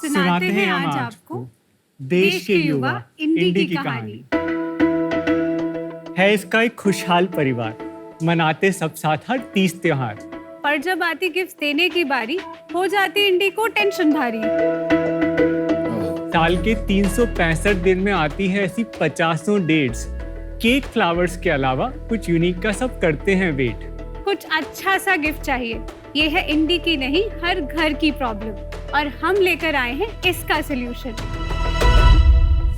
सुनाते हैं आज आपको देश के युवा इंडी की कहानी। है इसका एक खुशहाल परिवार, मनाते सब साथ हर 30 त्योहार। पर जब आती गिफ्ट देने की बारी, हो जाती इंडी को टेंशन भारी। साल के 365 दिन में आती है ऐसी 50 डेट्स। केक फ्लावर्स के अलावा कुछ यूनिक का सब करते हैं वेट। कुछ अच्छा सा गिफ्ट चाहिए, ये है इंडी की नहीं हर घर की प्रॉब्लम, और हम लेकर आए हैं इसका सलूशन।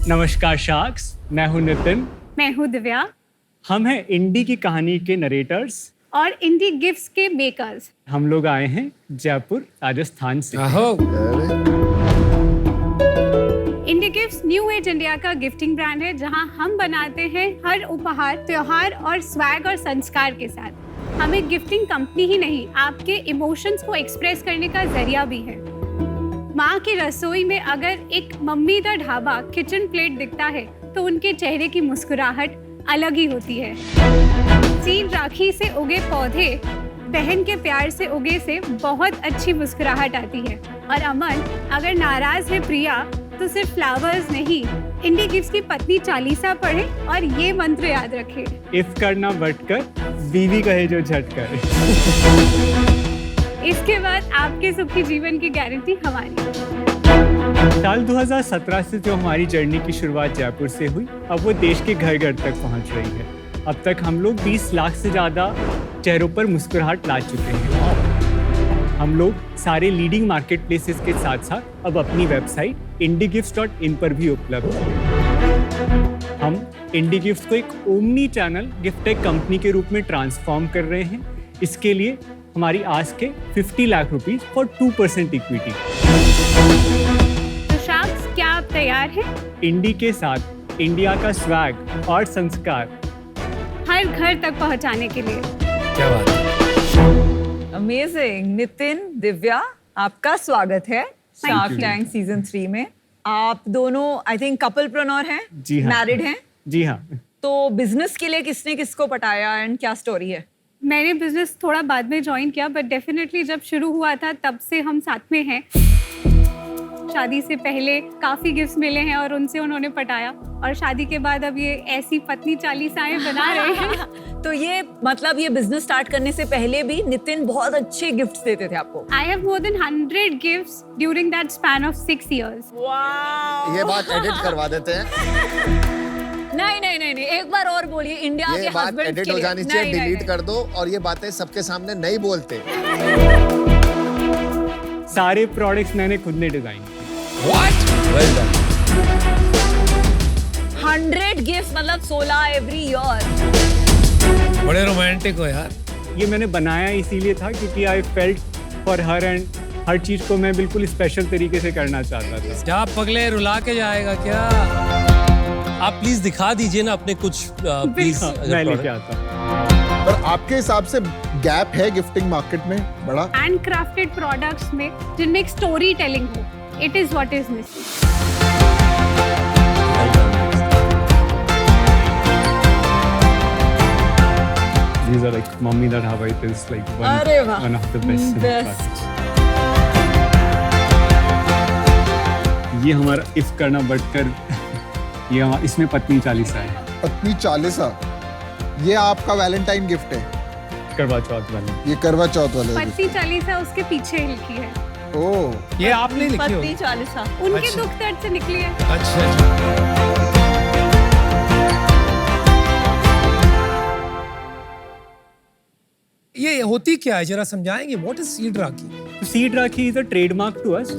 नमस्कार शार्क्स, मैं हूं नितिन। मैं हूं दिव्या। हम हैं इंडी की कहानी के नरेटर्स और इंडी गिफ्ट्स के मेकर्स। हम लोग आए हैं जयपुर, राजस्थान से। इंडी गिफ्ट्स न्यू एज इंडिया का गिफ्टिंग ब्रांड है, जहां हम बनाते हैं हर उपहार त्योहार और स्वैग और संस्कार के साथ। हम एक गिफ्टिंग कंपनी ही नहीं, आपके इमोशंस को एक्सप्रेस करने का जरिया भी है। माँ की रसोई में अगर एक मम्मी का ढाबा किचन प्लेट दिखता है तो उनके चेहरे की मुस्कुराहट अलग ही होती है। सीड राखी से उगे पौधे, बहन के प्यार से उगे से बहुत अच्छी मुस्कुराहट आती है। और अमन, अगर नाराज है प्रिया तो सिर्फ फ्लावर्स नहीं, इंडी गिफ्ट्स की पत्नी चालीसा पढ़े और ये मंत्र याद रखे, इफ करना बटकर बीवी कहे जो झटकर। इसके बाद आपके सुखी जीवन की गारंटी हमारी। साल 2017 से जो हमारी जर्नी की शुरुआत जयपुर से हुई, अब वो देश के घर घर तक पहुंच रही है। अब तक हम लोग 20 लाख से ज़्यादा चेहरों पर मुस्कुराहट ला चुके हैं। हम लोग सारे लीडिंग मार्केट प्लेसेस के साथ साथ अब अपनी वेबसाइट indiegifts.in पर भी उपलब्ध हैं। हम इंडी गिफ्ट्स को एक omni channel gift tech company के रूप में ट्रांसफॉर्म कर रहे हैं। इसके लिए हमारी आस्क है 50 लाख रुपीस फॉर 2% इक्विटी। तो शार्क्स, क्या आप तैयार हैं? इंडी के साथ इंडिया का स्वैग और संस्कार हर घर तक पहुंचाने के लिए। क्या बात है। अमेजिंग। नितिन, दिव्या, आपका स्वागत है शार्क टैंक सीजन 3 में। आप दोनों आई थिंक कपलप्रेन्योर हैं, जी हाँ, मैरिड हैं। जी हाँ। तो बिजनेस के लिए किसने किसको पटाया एंड क्या स्टोरी है? मैंने बिजनेस थोड़ा बाद में ज्वाइन किया, बट डेफिनेटली जब शुरू हुआ था तब से हम साथ में हैं। शादी से पहले काफी गिफ्ट्स मिले हैं और उनसे उन्होंने पटाया, और शादी के बाद अब ये ऐसी पत्नी चालीसाएं बना रहे हैं। तो ये मतलब ये बिजनेस स्टार्ट करने से पहले भी नितिन बहुत अच्छे गिफ्ट्स देते थे आपको। I have more than 100 gifts during that span of 6 years. वाह, ये बात एडिट करवा देते हैं। नहीं नहीं नहीं नहीं, एक बार और बोलिए। इंडिया ये के बात हस्बैंड एडिट हो जानी चाहिए, डिलीट कर दो। और ये बातें सबके सामने नहीं बोलते। सारे प्रोडक्ट्स मैंने खुद ने डिजाइन किए। What? Well done. 100 गिफ्ट्स मतलब 16 एवरी ईयर। बड़े रोमांटिक हो यार। ये मैंने बनाया इसीलिए था क्योंकि I felt for her, and हर चीज को मैं बिल्कुल स्पेशल तरीके से करना चाहता था। क्या पगले रुला के जाएगा क्या? आप प्लीज दिखा दीजिए ना अपने कुछ प्लीज। मैं लेके आता हूँ। पर आपके हिसाब से गैप है गिफ्टिंग मार्केट में बड़ा? हैंड क्राफ्टेड प्रोडक्ट्स में जिनमें एक स्टोरी टेलिंग हो, it is what is missing. These are like Mummy That Dhaba. It is like अरे वाह, one of the best. Best. ये हमारा इफ करना बटकर, ये इसमें पत्नी चालीसा है। पत्नी चालीसा, ये आपका वैलेंटाइन गिफ्ट है? करवा चौथ वाली। ये करवा चौथ वाले गिफ्ट। पत्नी चालीसा उसके पीछे लिखी है। ओह, ये आपने लिखी पत्नी होगी। चालीसा उनके अच्छा। दुख दर्द से निकली है। अच्छा। ये होती क्या है, जरा समझाएंगे? What is seed rakhi? Seed rakhi is a trademark to us.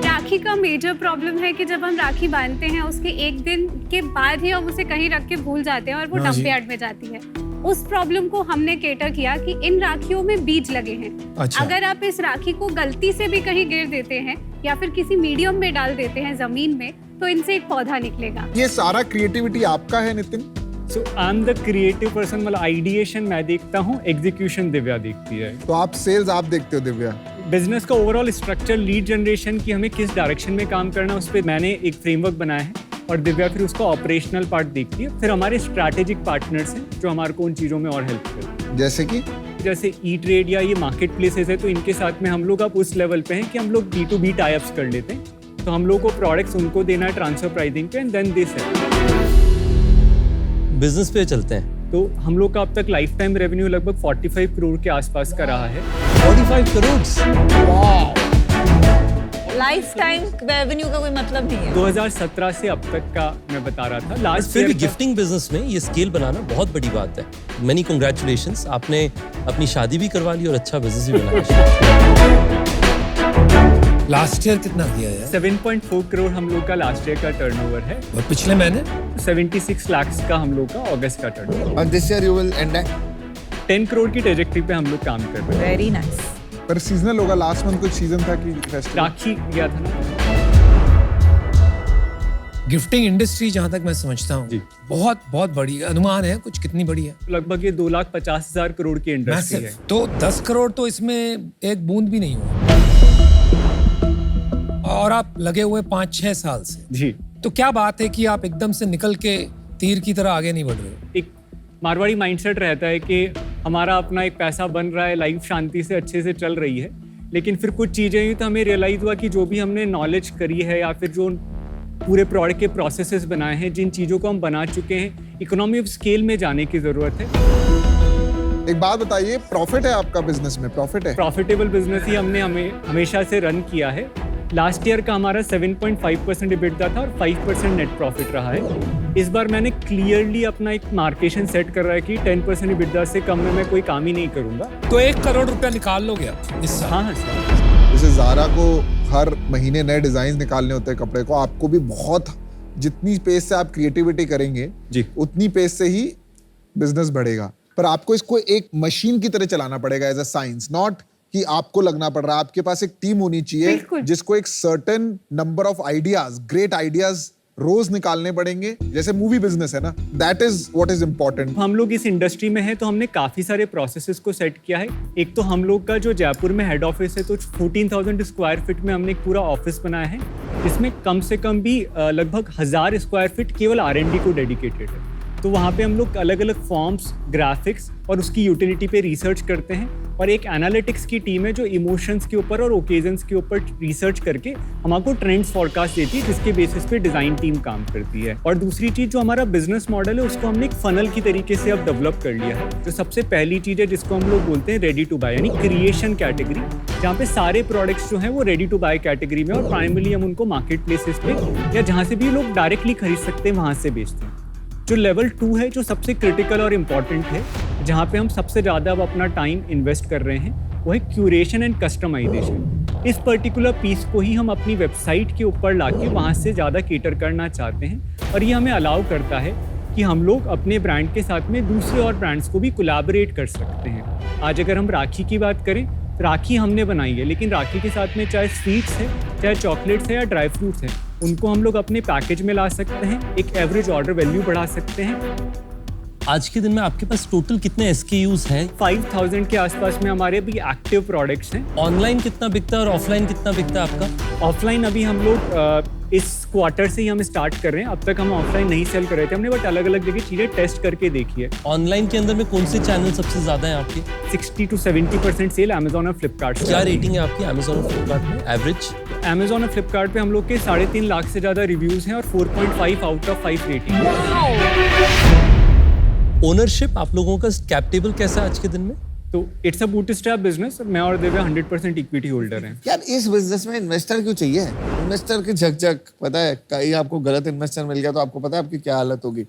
Rakhi का मेजर प्रॉब्लम है कि जब हम राखी बांधते हैं उसके एक दिन के बाद ही हम उसे कहीं रख के भूल जाते हैं और वो हाँ जी। डंप यार्ड में जाती है। उस प्रॉब्लम को हमने केटर किया कि इन राखियों में बीज लगे हैं। अच्छा। अगर आप इस राखी को गलती से भी कहीं गिर देते हैं या फिर किसी मीडियम में डाल देते हैं जमीन में, तो इनसे एक पौधा निकलेगा। ये सारा क्रिएटिविटी आपका है Nitin? So I am the creative person. मतलब आइडिएशन मैं देखता हूँ, एग्जीक्यूशन दिव्या देखती है। तो आप सेल्स आप देखते हो दिव्या? बिजनेस का ओवरऑल स्ट्रक्चर, लीड जनरेशन की हमें किस डायरेक्शन में काम करना है, उस पर मैंने एक फ्रेमवर्क बनाया है और दिव्या फिर उसका ऑपरेशनल पार्ट देखती है। फिर हमारे स्ट्रैटेजिक पार्टनर्स हैं जो हमारे को उन चीज़ों में और हेल्प करते हैं। जैसे कि जैसे ई ट्रेड या ये मार्केट प्लेसेस है तो इनके साथ में हम लोग अब उस लेवल पे हैं कि हम लोग B2B टाइप्स कर लेते हैं। तो हम लोग को प्रोडक्ट्स उनको देना है ट्रांसफर प्राइसिंग पे and then they sell. Business पे चलते हैं। तो हम लोग का अब तक लाइफ टाइम रेवेन्यू लगभग 45 करोड़ के आसपास का रहा है। 45 करोड़। लाइफ टाइम रेवेन्यू का कोई मतलब नहीं है। 2017 से अब तक का मैं बता रहा था। लास्ट फिर भी गिफ्टिंग बिजनेस में ये स्केल बनाना बहुत बड़ी बात है। मेनी कांग्रेचुलेशंस, आपने अपनी शादी भी करवा ली और अच्छा बिजनेस भी बनाया। लास्ट ईयर कितना किया यार? 7.4 करोड़ हम लोग का लास्ट ईयर का टर्नओवर है और पिछले महीने 76 लाख का हम लोग का अगस्त का turnover. And this year you will end at 10 crore की ट्रेजेक्ट्री पे हम लोग काम कर रहे हैं। Very nice. पर सीजनल होगा, लास्ट मंथ कुछ सीजन था कि फेस्टिवल? राखी गया था ना। गिफ्टिंग इंडस्ट्री जहां तक मैं समझता हूँ जी। बहुत बहुत बड़ी, अनुमान है कुछ कितनी बड़ी है? लगभग ये 2,50,000 करोड़ की इंडस्ट्री है। Massive। तो 10 करोड़ तो इसमें एक बूंद भी नहीं हुआ और आप लगे हुए 5-6 साल से। जी। तो क्या बात है कि आप एकदम से निकल के तीर की तरह आगे नहीं बढ़ रहे हो? एक मारवाड़ी माइंडसेट रहता है कि हमारा अपना एक पैसा बन रहा है, लाइफ शांति से अच्छे से चल रही है, लेकिन फिर कुछ चीज़ें हुई तो हमें रियलाइज हुआ कि जो भी हमने नॉलेज करी है या फिर जो पूरे प्रोडक्ट के प्रोसेसेस बनाए हैं, जिन चीज़ों को हम बना चुके हैं, इकोनॉमी ऑफ स्केल में जाने की ज़रूरत है। एक बात बताइए, प्रॉफिट है आपका बिजनेस में? प्रॉफिट है? प्रॉफिटेबल बिजनेस ही हमने हमेशा से रन किया है। लास्ट ईयर का हमारा 7.5% EBITDA था और 5% नेट प्रॉफिट रहा है। इस बार मैंने क्लियरली अपना एक मार्केशन सेट कर रहा है कि 10% EBITDA से कम में मैं कोई काम ही नहीं करूंगा। तो 1 करोड़ रुपया निकाल लोगे आप इस साल? हाँ सर। जैसे ज़ारा को हर महीने नए डिजाइन निकालने होते हैं कपड़े को, आपको भी बहुत, जितनी पेस से आप क्रिएटिविटी करेंगे जी, उतनी पेस से ही बिजनेस बढ़ेगा। पर आपको इसको एक मशीन की तरह चलाना पड़ेगा एज अ साइंस, नॉट कि आपको लगना पड़ रहा है। आपके पास एक टीम होनी चाहिए जिसको एक certain number of ideas, great ideas रोज निकालने पड़ेंगे। जैसे मूवी बिजनेस है ना, that is what is important. हम लोग इस इंडस्ट्री में हैं तो हमने काफ़ी सारे प्रोसेसेस को सेट किया है। एक तो हम लोग का जो जयपुर में हेड ऑफिस है तो 14,000 स्क्वायर फीट में हमने एक पूरा ऑफिस बनाया है, जिसमें कम से कम भी लगभग 1,000 स्क्वायर फीट केवल R&D को डेडिकेटेड है। तो वहाँ पे हम लोग अलग अलग फॉर्म्स, ग्राफिक्स और उसकी यूटिलिटी पे रिसर्च करते हैं, और एक एनालिटिक्स की टीम है जो इमोशंस के ऊपर और ओकेजन्स के ऊपर रिसर्च करके हमको ट्रेंड्स फॉरकास्ट देती है, जिसके बेसिस पे डिज़ाइन टीम काम करती है। और दूसरी चीज़, जो हमारा बिजनेस मॉडल है उसको हमने एक फनल की तरीके से अब डेवलप कर लिया है। जो सबसे पहली चीज़ है जिसको हम लोग बोलते हैं रेडी टू बाय, यानी क्रिएशन कैटेगरी, जहाँ पे सारे प्रोडक्ट्स जो हैं वो रेडी टू बाय कैटेगरी में, और प्राइमरली हम उनको मार्केट प्लेसेस पे या जहाँ से भी लोग डायरेक्टली खरीद सकते हैं वहाँ से बेचते हैं। जो लेवल 2 है, जो सबसे क्रिटिकल और इम्पॉर्टेंट है, जहाँ पे हम सबसे ज़्यादा अब अपना टाइम इन्वेस्ट कर रहे हैं, वो है क्यूरेशन एंड कस्टमाइजेशन। इस पर्टिकुलर पीस को ही हम अपनी वेबसाइट के ऊपर लाके वहाँ से ज़्यादा केटर करना चाहते हैं, और ये हमें अलाउ करता है कि हम लोग अपने ब्रांड के साथ में दूसरे और ब्रांड्स को भी कोलैबोरेट कर सकते हैं। आज अगर हम राखी की बात करें, राखी हमने बनाई है, लेकिन राखी के साथ में चाहे स्वीट्स है, चाहे चॉकलेट्स है या ड्राई फ्रूट्स है, उनको हम लोग अपने पैकेज में ला सकते हैं, एक एवरेज ऑर्डर वैल्यू बढ़ा सकते हैं। आज के दिन में आपके पास टोटल कितने SKUs हैं? 5,000 के आसपास में हमारे भी एक्टिव प्रोडक्ट्स हैं। ऑनलाइन कितना बिकता है और ऑफलाइन कितना बिकता है आपका? ऑफलाइन अभी हम लोग इस क्वार्टर से ही हम स्टार्ट कर रहे हैं। अब तक हम ऑफलाइन नहीं सेल कर रहे थे हमने, बट अलग अलग जगह चीज़ें टेस्ट करके देखी है। ऑनलाइन के अंदर में कौन से चैनल सबसे ज्यादा हैं आपके? 60 to 70% सेल अमेजोन और फ्लिपकार्ट। क्या रेटिंग है आपकी अमेजोन और फ्लिपकार्ट में एवरेज? अमेजोन और फ्लिपकार्ट पे हम लोग के 3.5 लाख से ज़्यादा रिव्यूज़ हैं और 4.5 आउट ऑफ 5 रेटिंग है। ओनरशिप आप लोगों का कैप टेबल कैसा है आज के दिन में? तो इट्स अ बूटस्ट्रैप बिजनेस। मैं और दिव्या 100% इक्विटी होल्डर हैं। यार इस बिजनेस में इन्वेस्टर क्यों चाहिए? इन्वेस्टर की झकझक, पता है कहीं आपको गलत इन्वेस्टर मिल गया तो आपको पता है आपकी क्या हालत होगी।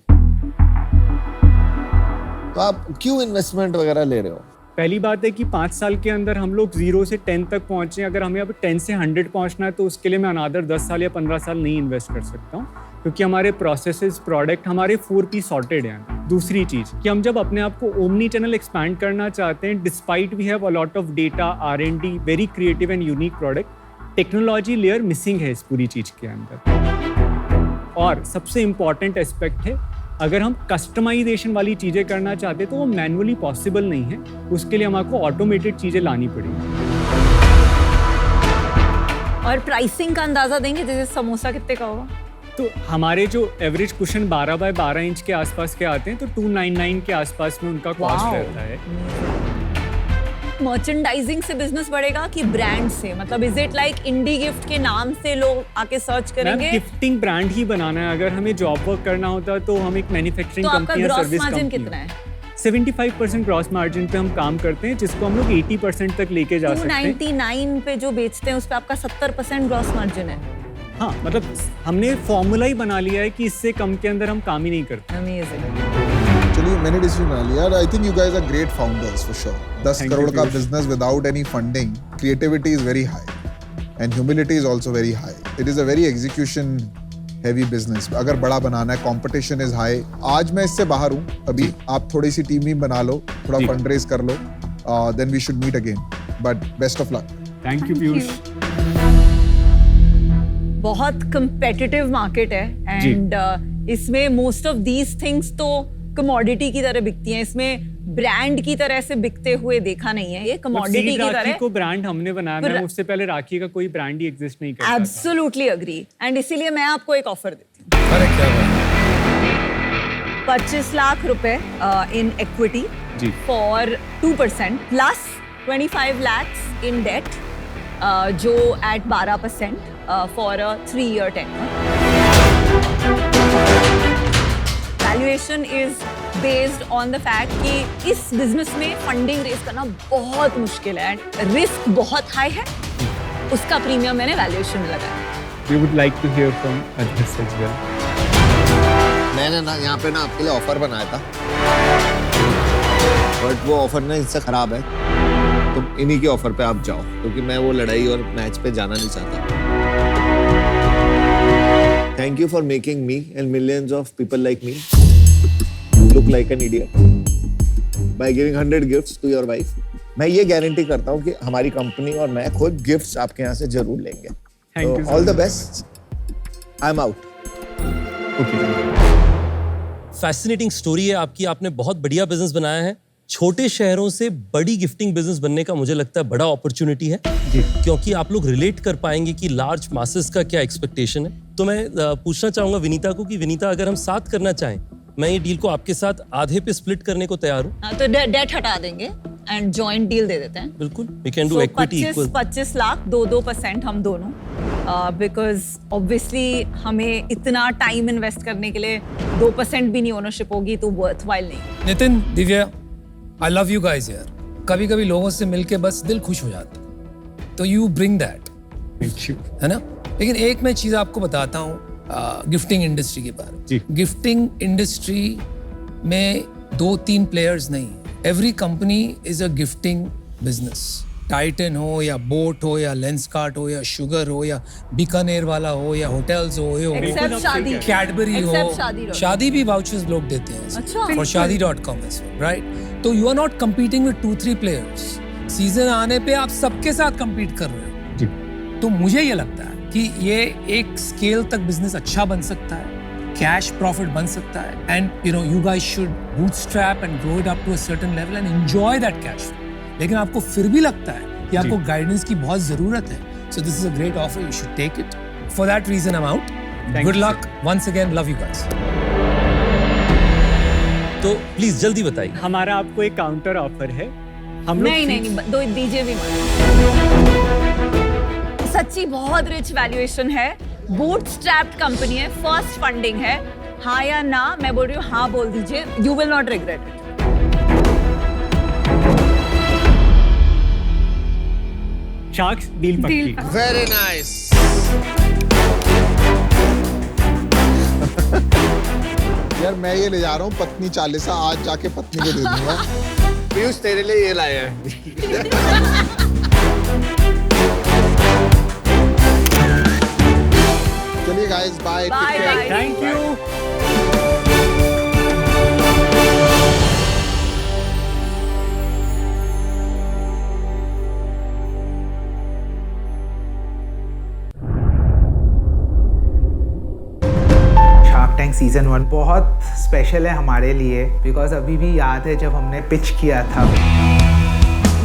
तो आप क्यों इन्वेस्टमेंट वगैरह ले रहे हो? पहली बात है कि 5 साल के अंदर हम लोग 0 से 10 तक पहुंचे। अगर हमें अब 10 से 100 पहुंचना है तो उसके लिए मैं अनादर 10 साल या 15 साल नहीं इन्वेस्ट कर सकता हूँ, क्योंकि हमारे प्रोसेसेस, प्रोडक्ट, हमारे 4P सॉर्टेड हैं। दूसरी चीज़ कि हम जब अपने आप को ओमनी चैनल एक्सपैंड करना चाहते हैं, despite we have a lot of data, R&D, very creative and unique product, technology layer missing है इस पूरी चीज़ के अंदर। और सबसे इम्पॉर्टेंट एस्पेक्ट है, अगर हम कस्टमाइजेशन वाली चीज़ें करना चाहते हैं तो वो मैनुअली पॉसिबल नहीं है। उसके लिए हमको ऑटोमेटेड चीज़ें लानी पड़ेगी। और प्राइसिंग का अंदाजा देंगे, जैसे समोसा कितने का होगा? तो हमारे जो एवरेज कुशन 12 बाय 12 इंच के आसपास के आते हैं, तो 299 के आसपास में उनका कॉस्ट रहता है। मर्चेंडाइजिंग से बिजनेस बढ़ेगा कि ब्रांड से? मतलब is it like indie gift के नाम से लोग आके सर्च करेंगे? गिफ्टिंग ब्रांड ही बनाना है। अगर हमें जॉब वर्क करना होता है तो हम एक मैन्युफैक्चरिंग तो आपका कंपनी या ग्रॉस सर्विस मार्जिन कंपनी कितना है? 75% ग्रॉस मार्जिन पे हम काम करते हैं, जिसको हम लोग 80% तक लेके जा सकते हैं। 299 पे जो बेचते हैं उस पे आपका 70% ग्रॉस मार्जिन है। हाँ, मतलब हमने फॉर्मूला ही बना लिया है कि इससे कम के अंदर हम काम ही नहीं करते। अमेजिंग। चलिए मैंने डिसीजन बना लिया। I think you guys are great founders for sure. 10 Thank you, crore का Piyush. Business without any funding, creativity is very high and humility is also very high. It is a very execution heavy business. अगर बड़ा बनाना है, competition is high. आज मैं इससे बाहर हूँ, अभी आप थोड़ी सी टीम ही बना लो, थोड़ा जी. फंड रेज कर लो, then we should meet again. But best of luck. Thank you Piyush. बहुत कंपेटिटिव मार्केट है एंड इसमें मोस्ट ऑफ दीज थिंग्स तो कमोडिटी की तरह बिकती हैं। इसमें ब्रांड की तरह से बिकते हुए देखा नहीं है, ये कमोडिटी की राखी तरह। को ब्रांड हमने बनाया है, उससे पहले राखी का कोई ब्रांड ही एग्जिस्ट नहीं करता था। Absolutely agree. एंड इसीलिए मैं आपको एक ऑफर देती हूँ। अरे क्या बात है। 25 लाख रुपए इन इक्विटी जी। For 2% plus 25 lakhs in debt जो at 12% for a 3-year tenure. Valuation is based on the fact कि इस बिजनेस में फंडिंग रेज करना बहुत मुश्किल है एंड रिस्क बहुत हाई है। उसका प्रीमियम मैंने वैल्यूएशन में लगाया। We would like to hear from others as well. मैंने ना यहाँ पे ना आपके लिए ऑफर बनाया था, बट वो ऑफर ना इससे खराब है। तो इन्हीं के ऑफर पे आप जाओ, क्योंकि मैं वो लड़ाई और मैच पे जाना नहीं चाहता। Thank you for making me and millions of people like me look like an idiot by giving 100 gifts to your wife. मैं ये गारंटी करता हूँ कि हमारी कंपनी और मैं खुद गिफ्ट्स आपके यहाँ से जरूर लेंगे। Thank you so all the much. Best. I am out. Fascinating story है आपकी। आपने बहुत बढ़िया बिजनेस बनाया है। छोटे शहरों से बड़ी गिफ्टिंग बिजनेस बनने का मुझे लगता है बड़ा अपॉर्चुनिटी है, क्योंकि आप लोग रिलेट कर पाएंगे कि लार्ज मासेस का क्या एक्सपेक्टेशन है। तो मैं पूछना चाहूंगा विनीता को कि विनीता, अगर हम साथ करना चाहें, मैं ये डील को आपके साथ आधे पे स्प्लिट करने को तैयार हूँ। तो डेट हटा देंगे एंड जॉइंट डील दे देते हैं। बिल्कुल, we can do equity equal. 25 lakh 2% हम दोनों, बिकॉज ऑब्वियसली हमें इतना टाइम इन्वेस्ट करने के लिए 2% भी नहीं ओनरशिप होगी तो वर्थवाइल नहीं। Nitin, Divya, I love you guys यार। कभी कभी लोगों से मिलके बस दिल खुश हो जाता है, तो you bring that, Thank you. है ना। लेकिन एक मैं चीज आपको बताता हूँ गिफ्टिंग इंडस्ट्री के बारे जी। में। गिफ्टिंग इंडस्ट्री में 2-3 प्लेयर्स नहीं, every company is a gifting business. Titan हो या बोट हो या लेंसकार्ट हो या शुगर हो या बीकानेर वाला हो या होटल्स हो एक्सेप्ट शादी, कैडबरी Except शादी हो, dot com. शादी भी वाउचर्स लोग देते हैं अच्छा। फॉर शादी.com, राइट। तो you are not competing with 2-3 players. Season आने पे आप सबके साथ कम्पीट कर रहे हो। जी। तो मुझे ये लगता है कि ये एक स्केल तक बिजनेस अच्छा बन सकता है, कैश प्रॉफिट बन सकता है, and you guys should bootstrap and grow it up to a certain level and enjoy that cash. लेकिन आपको फिर भी लगता है कि आपको गाइडेंस की बहुत जरूरत है, so this is a great offer, you should take it. For that reason I am out. Thank good you, luck once again, love you guys. तो प्लीज जल्दी बताइए। हमारा आपको एक काउंटर ऑफर है। हम लोग नहीं, दो दीजिए भी सच्ची बहुत रिच वैल्यूएशन है। बूटस्ट्रैप्ड कंपनी है, फर्स्ट फंडिंग है। हाँ या ना, मैं बोल रही हूँ हाँ बोल दीजिए, you will not regret it. Sharks deal पक्की। Very nice. यार मैं ये ले जा रहा हूँ पत्नी चालीसा, आज जाके पत्नी को दे दूंगा। पीयूष तेरे लिए ये लाए हैं। चलिए guys, bye. Bye. Thank you. Shark tank season 1 बहुत स्पेशल है हमारे लिए, बिकॉज अभी भी याद है जब हमने पिच किया था।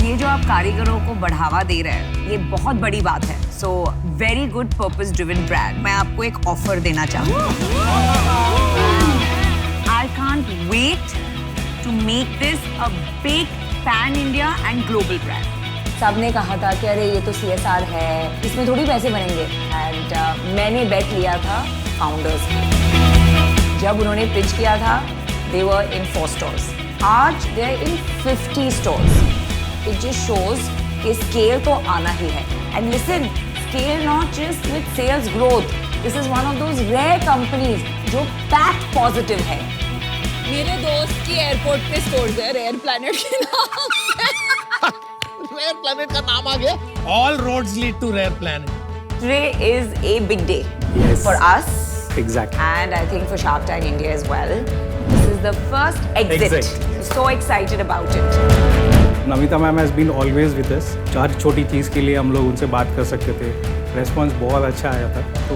ये जो आप कारीगरों को बढ़ावा दे रहे हैं, ये बहुत बड़ी बात है। So very good purpose driven brand. मैं आपको एक ऑफर देना चाहूँगी। I can't wait to make this a big pan India and global brand. सबने कहा था कि अरे ये तो CSR है, इसमें थोड़ी पैसे बनेंगे, एंड मैंने बेट लिया था फाउंडर्स पे। जब उन्होंने पिच किया था, they were in 4 stores. आज they're in 50 stores. It just shows कि scale तो आना ही है. And listen, scale not just with sales growth. This is one of those rare companies जो path positive है. मेरे दोस्त की एयरपोर्ट पे स्टोर्स है रेयर प्लैनेट के नाम से। रेयर प्लैनेट का नाम आ गया। All roads lead to Rare Planet. Today is a big day for us. Exactly. And I think for Shark Tank India as well. This is the first exit. So excited about it. Namita ma'am has been always with us. हर छोटी चीज़ के लिए हम लोग उनसे बात कर सकते थे। रेस्पॉन्स बहुत अच्छा आया था, तो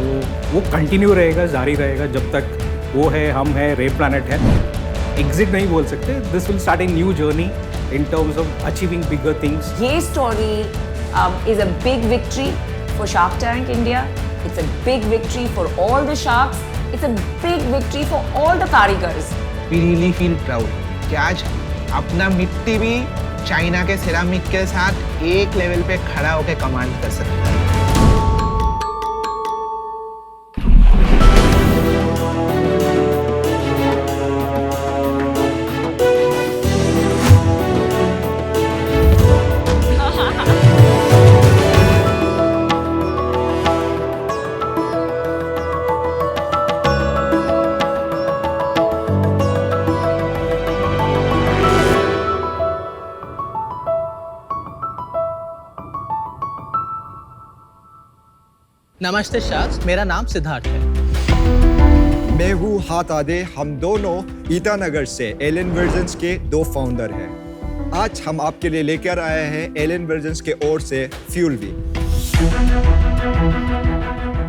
वो कंटिन्यू रहेगा, जारी रहेगा जब तक वो है, हम है, रे प्लैनेट है। एग्जिट नहीं बोल सकते। This will start a new journey in terms of achieving bigger things. ये story is a big victory for Shark Tank India. It's a big victory for all the sharks. It's a big victory for all the कारीगर्स. We really feel proud कि आज अपना मिट्टी भी China के ceramic के साथ एक लेवल पे खड़ा होकर कमांड कर सकता है। नमस्ते शार्क्स, मेरा नाम सिद्धार्थ है। मैं हूँ हाथ आधे। हम दोनों ईटानगर से एलियन वर्जन्स के 2 फाउंडर हैं। आज हम आपके लिए लेकर आए हैं एलियन वर्जन्स के ओर से फ्यूलवी।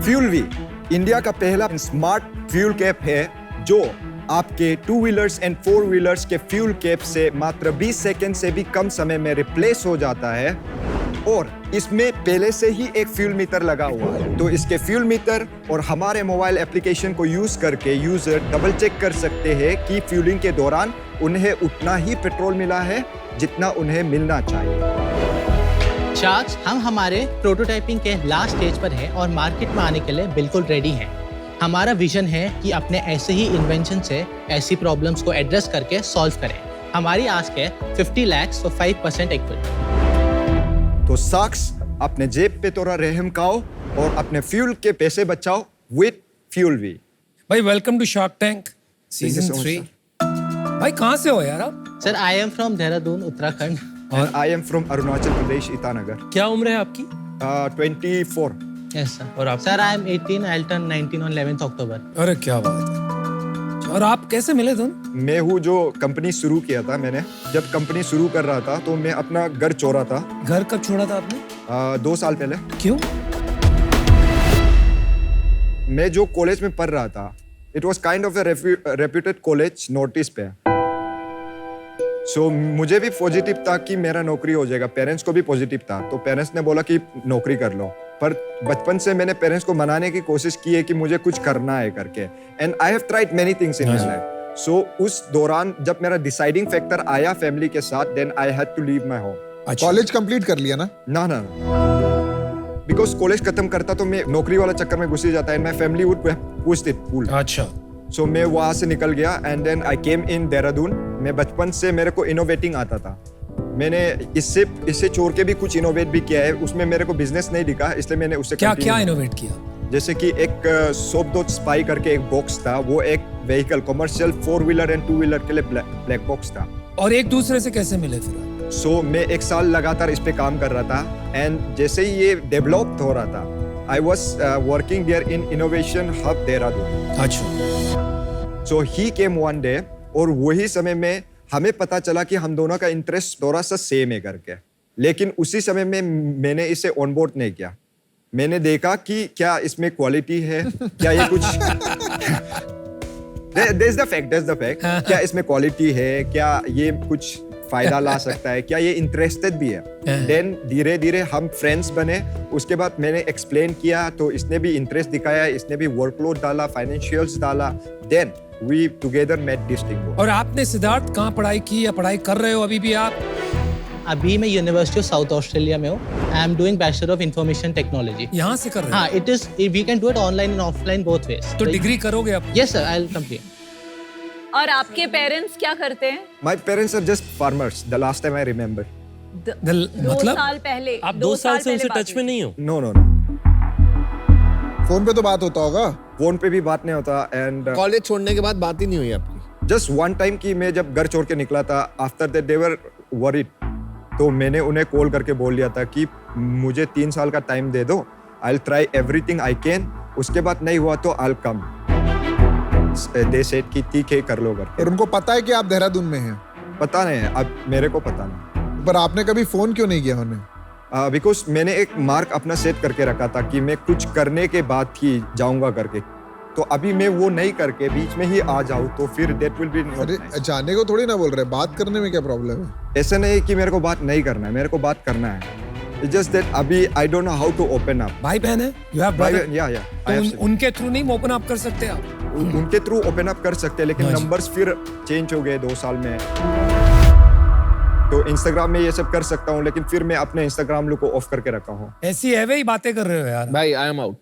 फ्यूलवी इंडिया का पहला स्मार्ट फ्यूल कैप है जो आपके 2 व्हीलर्स एंड 4 व्हीलर्स के फ्यूल कैप से मात्र 20 सेकंड से भी कम समय में रिप्लेस हो जाता है, और इसमें पहले से ही एक फ्यूल मीटर लगा हुआ है। तो इसके फ्यूल मीटर और हमारे मोबाइल एप्लीकेशन को यूज करके यूजर डबल चेक कर सकते हैं कि फ्यूलिंग के दौरान उन्हें उतना ही पेट्रोल मिला है जितना उन्हें मिलना चाहिए। शार्क्स, हम हमारे प्रोटोटाइपिंग के लास्ट स्टेज पर हैं और मार्केट में आने के लिए बिल्कुल रेडी हैं। हमारा विजन है कि अपने ऐसे ही इन्वेंशन से ऐसी प्रॉब्लम्स को एड्रेस करके सॉल्व करें। हमारी आस्क है 50 लाख तो 5% इक्विटी। तो शार्क्स, अपने जेब पे थोड़ा रहम खाओ और अपने फ्यूल के पैसे बचाओ विद फ्यूलवी। भाई welcome to shark tank season 3। भाई कहाँ से हो यार आप? Sir, I am from Dehradun, Uttarakhand. और I am from Arunachal Pradesh, Itanagar. क्या उम्र है आपकी? 24। Yes sir. और आप? Sir, I am 18, I turn 19 on 11th October। अरे क्या बात है। और आप कैसे मिले तुम? मैं हूँ जो कंपनी शुरू किया था मैंने। जब कंपनी शुरू कर रहा था तो मैं अपना घर छोड़ा था। घर कब छोड़ा था आपने? 2 साल पहले। क्यों? मैं जो कॉलेज में पढ़ रहा था, it was kind of A reputed college north east पे। सो मुझे भी पॉजिटिव था कि मेरा नौकरी हो जाएगा, पेरेंट्स को भी पॉजिटिव था। तो पेरेंट्स ने बोला कि नौकरी कर लो, पर बचपन से मैंने पेरेंट्स को मनाने की कोशिश की है कि मुझे कुछ करना है करके। And I have tried many things in my life. So उस दौरान जब मेरा डिसाइडिंग फैक्टर आया फैमिली के साथ, then I had to leave my home. College complete कर लिया ना? ना बिकॉज कॉलेज खत्म करता तो मैं नौकरी वाला चक्कर में घुस ही जाता है। My family would push it pull. अच्छा। सो मैं वहां से निकल गया and then I came in Dehradun. मैं बचपन से मेरे को इनोवेटिंग आता था। मैंने इससे छोड़ के भी कुछ इनोवेट भी किया है। उसमें मेरे को बिजनेस नहीं दिखा, इसलिए मैंने उससे क्या इनोवेट किया? जैसे कि एक सोपडोट स्पाई करके एक बॉक्स था, वो एक vehicle commercial 4 wheeler and 2 wheeler के लिए ब्लैक बॉक्स था। और एक दूसरे से कैसे मिले फिर? सो मैं 1 साल लगातार इस पे काम कर रहा था एंड जैसे ही ये डेवलप हो रहा था, I was working there in innovation hub Dehradun. अच्छा। सो ही केम वन डे और वही समय में हमें पता चला कि हम दोनों का इंटरेस्ट थोड़ा सा सेम है करके। लेकिन उसी समय में मैंने इसे ऑनबोर्ड नहीं किया। मैंने देखा कि क्या इसमें क्वालिटी है, क्या ये कुछ There's the fact क्या इसमें क्वालिटी है, क्या ये कुछ फायदा ला सकता है, क्या ये इंटरेस्टेड भी है। देन धीरे धीरे हम फ्रेंड्स बने। उसके बाद मैंने एक्सप्लेन किया तो इसने भी इंटरेस्ट दिखाया, इसने भी वर्कलोड डाला, फाइनेंशियल्स डाला। Then we together met this thing। और आपने सिद्धार्थ कहाँ पढ़ाई की या पढ़ाई कर रहे हो अभी भी आप? अभी मैं यूनिवर्सिटी ऑफ साउथ ऑस्ट्रेलिया में हूँ। I am doing bachelor of information technology. यहाँ से कर रहे हाँ, it is we can do it online and offline both ways. तो डिग्री करोगे आप? Yes sir, I will complete. और आपके पेरेंट्स क्या करते हैं? My parents are just farmers. The last time I remember. 2 साल पहले? आप 2 साल से उनसे टच में नहीं हो? No. फोन पे तो बात होता होगा? फोन पे भी बात नहीं होता and कॉलेज छोड़ने के बाद बात ही नहीं हुई आपकी? just one time कि मैं जब घर छोड़ के निकला था, after that they were worried. तो मैंने उन्हें कॉल करके बोल लिया था कि मुझे 3 साल का टाइम दे दो, I'll try everything I can. उसके बाद नहीं हुआ तो I'll come. They said कि ठीक है कर लो करके। और उनको पता है कि आप देहरादून में हैं? पता नहीं है, अब मेरे को पता नहीं। पर आपने कभी फोन क्यों नहीं किया उन्हें? बिकॉज मैंने एक मार्क अपना सेट करके रखा था कि मैं कुछ करने के बाद ही जाऊंगा करके। तो अभी मैं वो नहीं करके बीच में ही आ जाऊं तो फिर that will be not अरे nice. जाने को थोड़ी ना बोल रहे, बात करने में क्या प्रॉब्लम है? ऐसा नहीं कि मेरे को बात नहीं करना है, मेरे को बात करना है। It's just that अभी I don't know how to open up. भाई बहन है? You have brother? Yeah. तो उनके थ्रू नहीं ओपन अप कर सकते आप? उनके थ्रू ओपन अप कर सकते हैं, लेकिन नंबर्स फिर चेंज हो गए 2 साल में। तो इंस्टाग्राम में ये सब कर सकता हूँ, लेकिन फिर मैं अपने इंस्टाग्राम लुक को ऑफ करके रखा हूँ। ऐसी है वही बातें कर रहे हो यार। भाई आई एम आउट।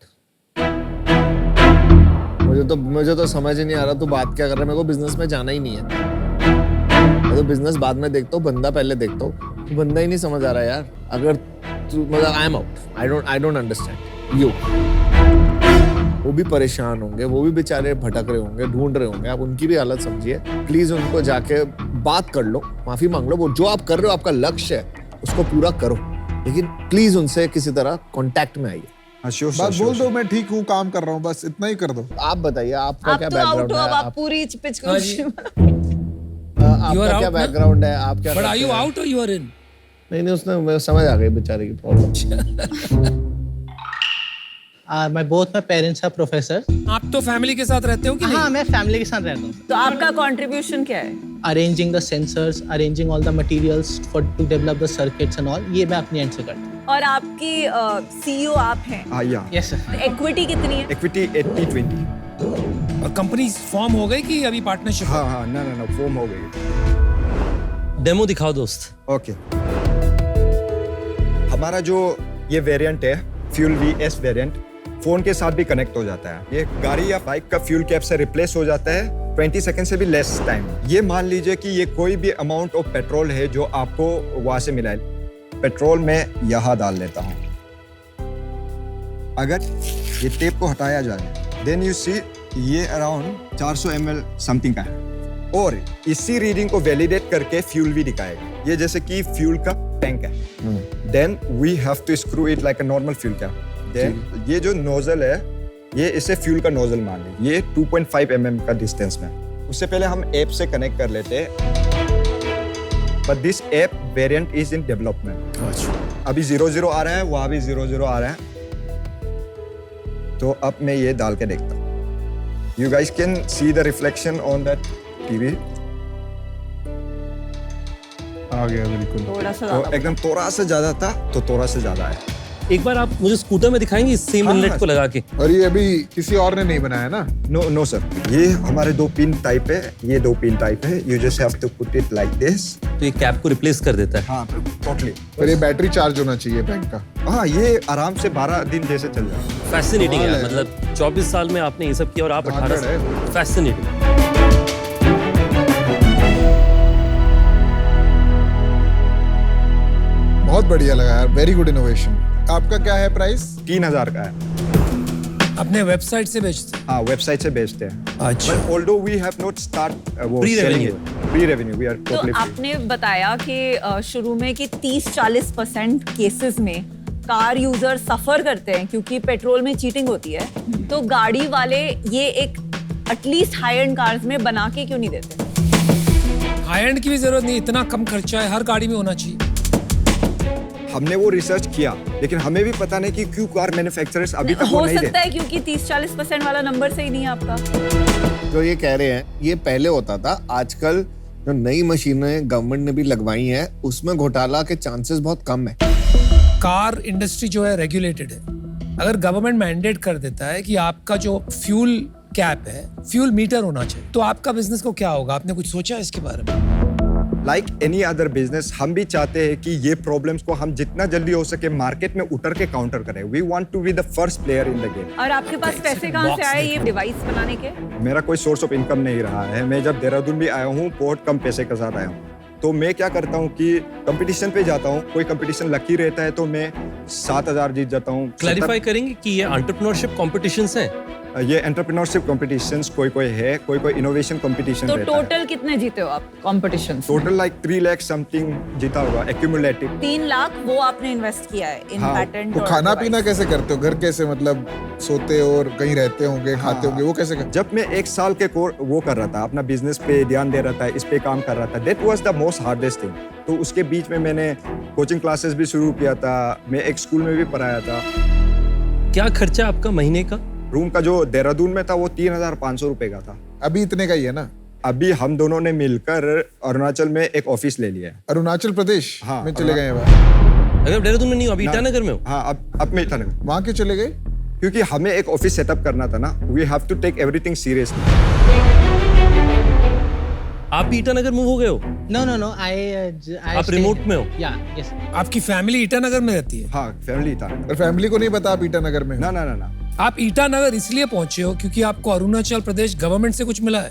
मुझे तो समझ ही नहीं आ रहा तू बात क्या कर रहा है। मेरे को बिजनेस में जाना ही नहीं है। मैं तो बिजनेस बाद में देखता हूँ, बंदा पहले देखता हूँ। तू बंदा ही नहीं समझ आ रहा यार। अगर तू मतलब आई am out. I don't understand you. वो भी परेशान होंगे, वो भी बेचारे भटक रहे होंगे, ढूंढ रहे होंगे। आप उनकी भी हालत समझिए। प्लीज उनको जाके बात कर लो, माफी मांग लो। वो जो आप कर रहे हो, आपका लक्ष्य है, उसको पूरा करो, लेकिन प्लीज उनसे किसी तरह कांटेक्ट में आइए। बस बोल दो मैं ठीक हूँ, काम कर रहा हूँ, बस इतना ही कर दो। आप बताइए आपका क्या बैकग्राउंड है? आप पूरी पिच को आपका क्या बैकग्राउंड है? आप क्या? But are you out or you are in? नहीं उसने समझ आ गई बेचारे की problem. Both my parents are professor. आप तो फैमिली के साथ रहते हो कि नहीं? हाँ, मैं फैमिली के साथ रहता हूँ। तो आपका कंट्रीब्यूशन क्या है? Arranging the sensors, arranging all the materials for to develop the circuits and all, ये मैं अपनी एंड से करता हूँ। और आपकी सीईओ आप हैं? Yes sir. इक्विटी कितनी है? इक्विटी 80-20। और कंपनी फॉर्म हो गई कि अभी पार्टनरशिप? हाँ, ना फॉर्म हो गई। डेमो दिखाओ दोस्त। ओके। हमारा जो ये वेरिएंट है, फ्यूल VS वेरिएंट, फोन के साथ भी कनेक्ट हो जाता है। ये गाड़ी या बाइक का फ्यूल कैप से रिप्लेस हो जाता है 20 सेकंड से भी लेस टाइम। ये मान लीजिए कि ये कोई भी अमाउंट ऑफ पेट्रोल है जो आपको वहां से मिला है। पेट्रोल मैं यहाँ डाल लेता हूँ। अगर ये टेप को हटाया जाए, देन यू सी ये अराउंड 400 ml समथिंग का है, और इसी रीडिंग को वैलिडेट करके फ्यूल भी दिखाएगा। ये जैसे कि फ्यूल का टैंक है। Then we have to screw it like a normal fuel cap. Then ये जो नोजल है, ये इसे फ्यूल का नोजल मान लीजिए। ये 2.5 mm का डिस्टेंस में। उससे पहले हम ऐप से कनेक्ट कर लेते हैं, but this app variant is in development. अभी 00 आ रहा है, वहां भी 00 आ रहा है। तो अब मैं ये डाल के देखता हूँ। You guys can see the reflection on that TV. आ गया बिल्कुल। तो एकदम थोड़ा सा ज्यादा था, तो थोड़ा से ज्यादा है। एक बार आप मुझे स्कूटर में दिखाएंगे इस सेम इनलेट को लगा के? और ये अभी किसी और ने नहीं बनाया ना? नो सर, ये हमारे 2 पिन टाइप है। ये 2 पिन टाइप है। You just have to put it like this. तो ये कैप को रिप्लेस कर देता है? हाँ, टोटली। पर ये बैटरी चार्ज होना चाहिए बैंक का। हाँ, ये आराम से 12 दिन जैसे चल जाए। फैसिनेटिंग है, मतलब 24 साल में आपने ये सब किया और आप 18 साल। फैसिनेटिंग। बहुत बढ़िया लगा यार, वेरी गुड इनोवेशन। आपका क्या है प्राइस? 3000 का है। अपने वेबसाइट से बेचते हैं? हाँ, वेबसाइट से बेचते हैं। अच्छा। But although we have not start pre-revenue, we are totally तो आपने बताया कि शुरू में कि 30-40% केसेस में कार यूजर सफर करते हैं क्योंकि पेट्रोल में चीटिंग होती है। तो गाड़ी वाले ये एक एटलीस्ट हाई एंड कार्स में बना के क्यों नहीं देते? हाई एंड की भी जरूरत नहीं, इतना कम खर्चा है, हर गाड़ी में होना चाहिए। हमने वो रिसर्च किया, लेकिन हमें भी पता नहीं कि क्यों कार मैन्युफैक्चरर्स अभी तक वो हो नहीं सकता है क्योंकि 30-40% वाला नंबर सही नहीं है आपका। जो ये कह रहे हैं, ये पहले होता था। आजकल जो नई मशीनें गवर्नमेंट ने भी लगवाई हैं, उसमें घोटाला के चांसेस बहुत कम है। कार इंडस्ट्री जो है रेगुलेटेड है। अगर गवर्नमेंट मैंडेट कर देता है कि आपका जो फ्यूल कैप है, फ्यूल मीटर होना चाहिए, तो आपका बिजनेस को क्या होगा? आपने कुछ सोचा इसके बारे में? लाइक एनी अदर बिजनेस हम भी चाहते हैं कि ये प्रॉब्लम्स को हम जितना जल्दी हो सके मार्केट में उतर के काउंटर करें। We want to be the first player in the game. और आपके पास पैसे कहाँ से आए ये डिवाइस बनाने के? मेरा कोई सोर्स ऑफ इनकम नहीं रहा है। मैं जब देहरादून भी आया हूँ बहुत कम पैसे के साथ आया हूँ। तो मैं क्या करता हूँ कि कंपटीशन पे जाता हूँ, कोई कंपटीशन लकी रहता है तो मैं 7,000 जीत जाता हूँ। क्लैरिफाई करेंगे कि ये एंटरप्रेन्योरशिप कॉम्पिटिशंस हैं? ये एंटरप्रेन्योरशिप कॉम्पिटिशंस कोई है, कोई इनोवेशन कॉम्पिटिशन तो रहता है। टोटल कितने जीते हो आप competition? Total like 3 lakh something जीता होगा एक्यूमुलेटिव। 3 लाख वो आपने इन्वेस्ट किया है इन पैटेंट। तो खाना पीना कैसे करते हो? घर कैसे, मतलब सोते हो और कहीं रहते होंगे, खाते होंगे, वो कैसे करते? जब मैं 1 साल के वो कर रहा था, अपना बिजनेस पे ध्यान दे रहा था, इस पे काम कर रहा था, that was the most hardest thing. तो उसके बीच में मैंने कोचिंग क्लासेस भी शुरू किया था, मैं एक स्कूल में भी पढ़ाया था। क्या खर्चा आपका महीने का? रूम का जो देहरादून में था वो 3,500 रुपए का था। अभी इतने का ही है ना? अभी हम दोनों ने मिलकर अरुणाचल में एक ऑफिस ले लिया है। अरुणाचल प्रदेश में चले गए? अगर देहरादून में नहीं हो, अभी ईटानगर में हो? हाँ, अब मैं ईटानगर। वहाँ क्यों चले गए? क्योंकि हमें एक ऑफिस सेटअप करना था ना। We have to take everything seriously. आप ईटानगर मूव हो गए हो? नो आप रिमोट में हो? या यस। आपकी फैमिली ईटानगर में रहती है? हाँ, फैमिली ईटानगर। और फैमिली को नहीं पता आप ईटानगर में? ना। आप ईटानगर इसलिए पहुंचे हो क्योंकि आपको अरुणाचल प्रदेश गवर्नमेंट से कुछ मिला है?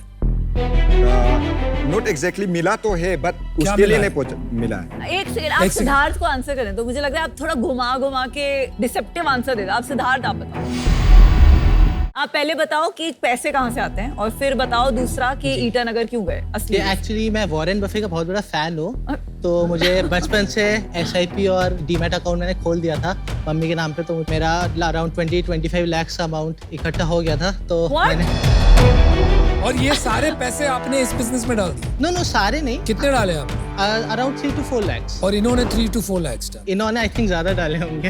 नॉट एग्जैक्टली मिला तो है, बट उसके लिए नहीं मिला है। एक सेकंड, आप सिद्धार्थ को आंसर करें तो मुझे लग रहा है आप थोड़ा घुमा के डिसेप्टिव आंसर दे दो। आप सिद्धार्थ, आप बताओ। आप पहले बताओ कि पैसे कहाँ से आते हैं और फिर बताओ दूसरा कि ईटानगर क्यों गए असली। एक्चुअली मैं वॉरेन बफे का बहुत बड़ा फैन हूँ, तो मुझे बचपन से SIP और डीमैट अकाउंट मैंने खोल दिया था मम्मी के नाम पे। तो मेरा अराउंड 20-25 लाख अमाउंट इकट्ठा हो गया था। तो मैंने और ये सारे पैसे आपने इस बिजनेस में डाल दिए? नो सारे नहीं। कितने डाले आपने? Around 3 to 4 lakhs। और इन्होंने 3 to 4 lakhs डाले? इन्होंने आई थिंक ज्यादा डाले होंगे।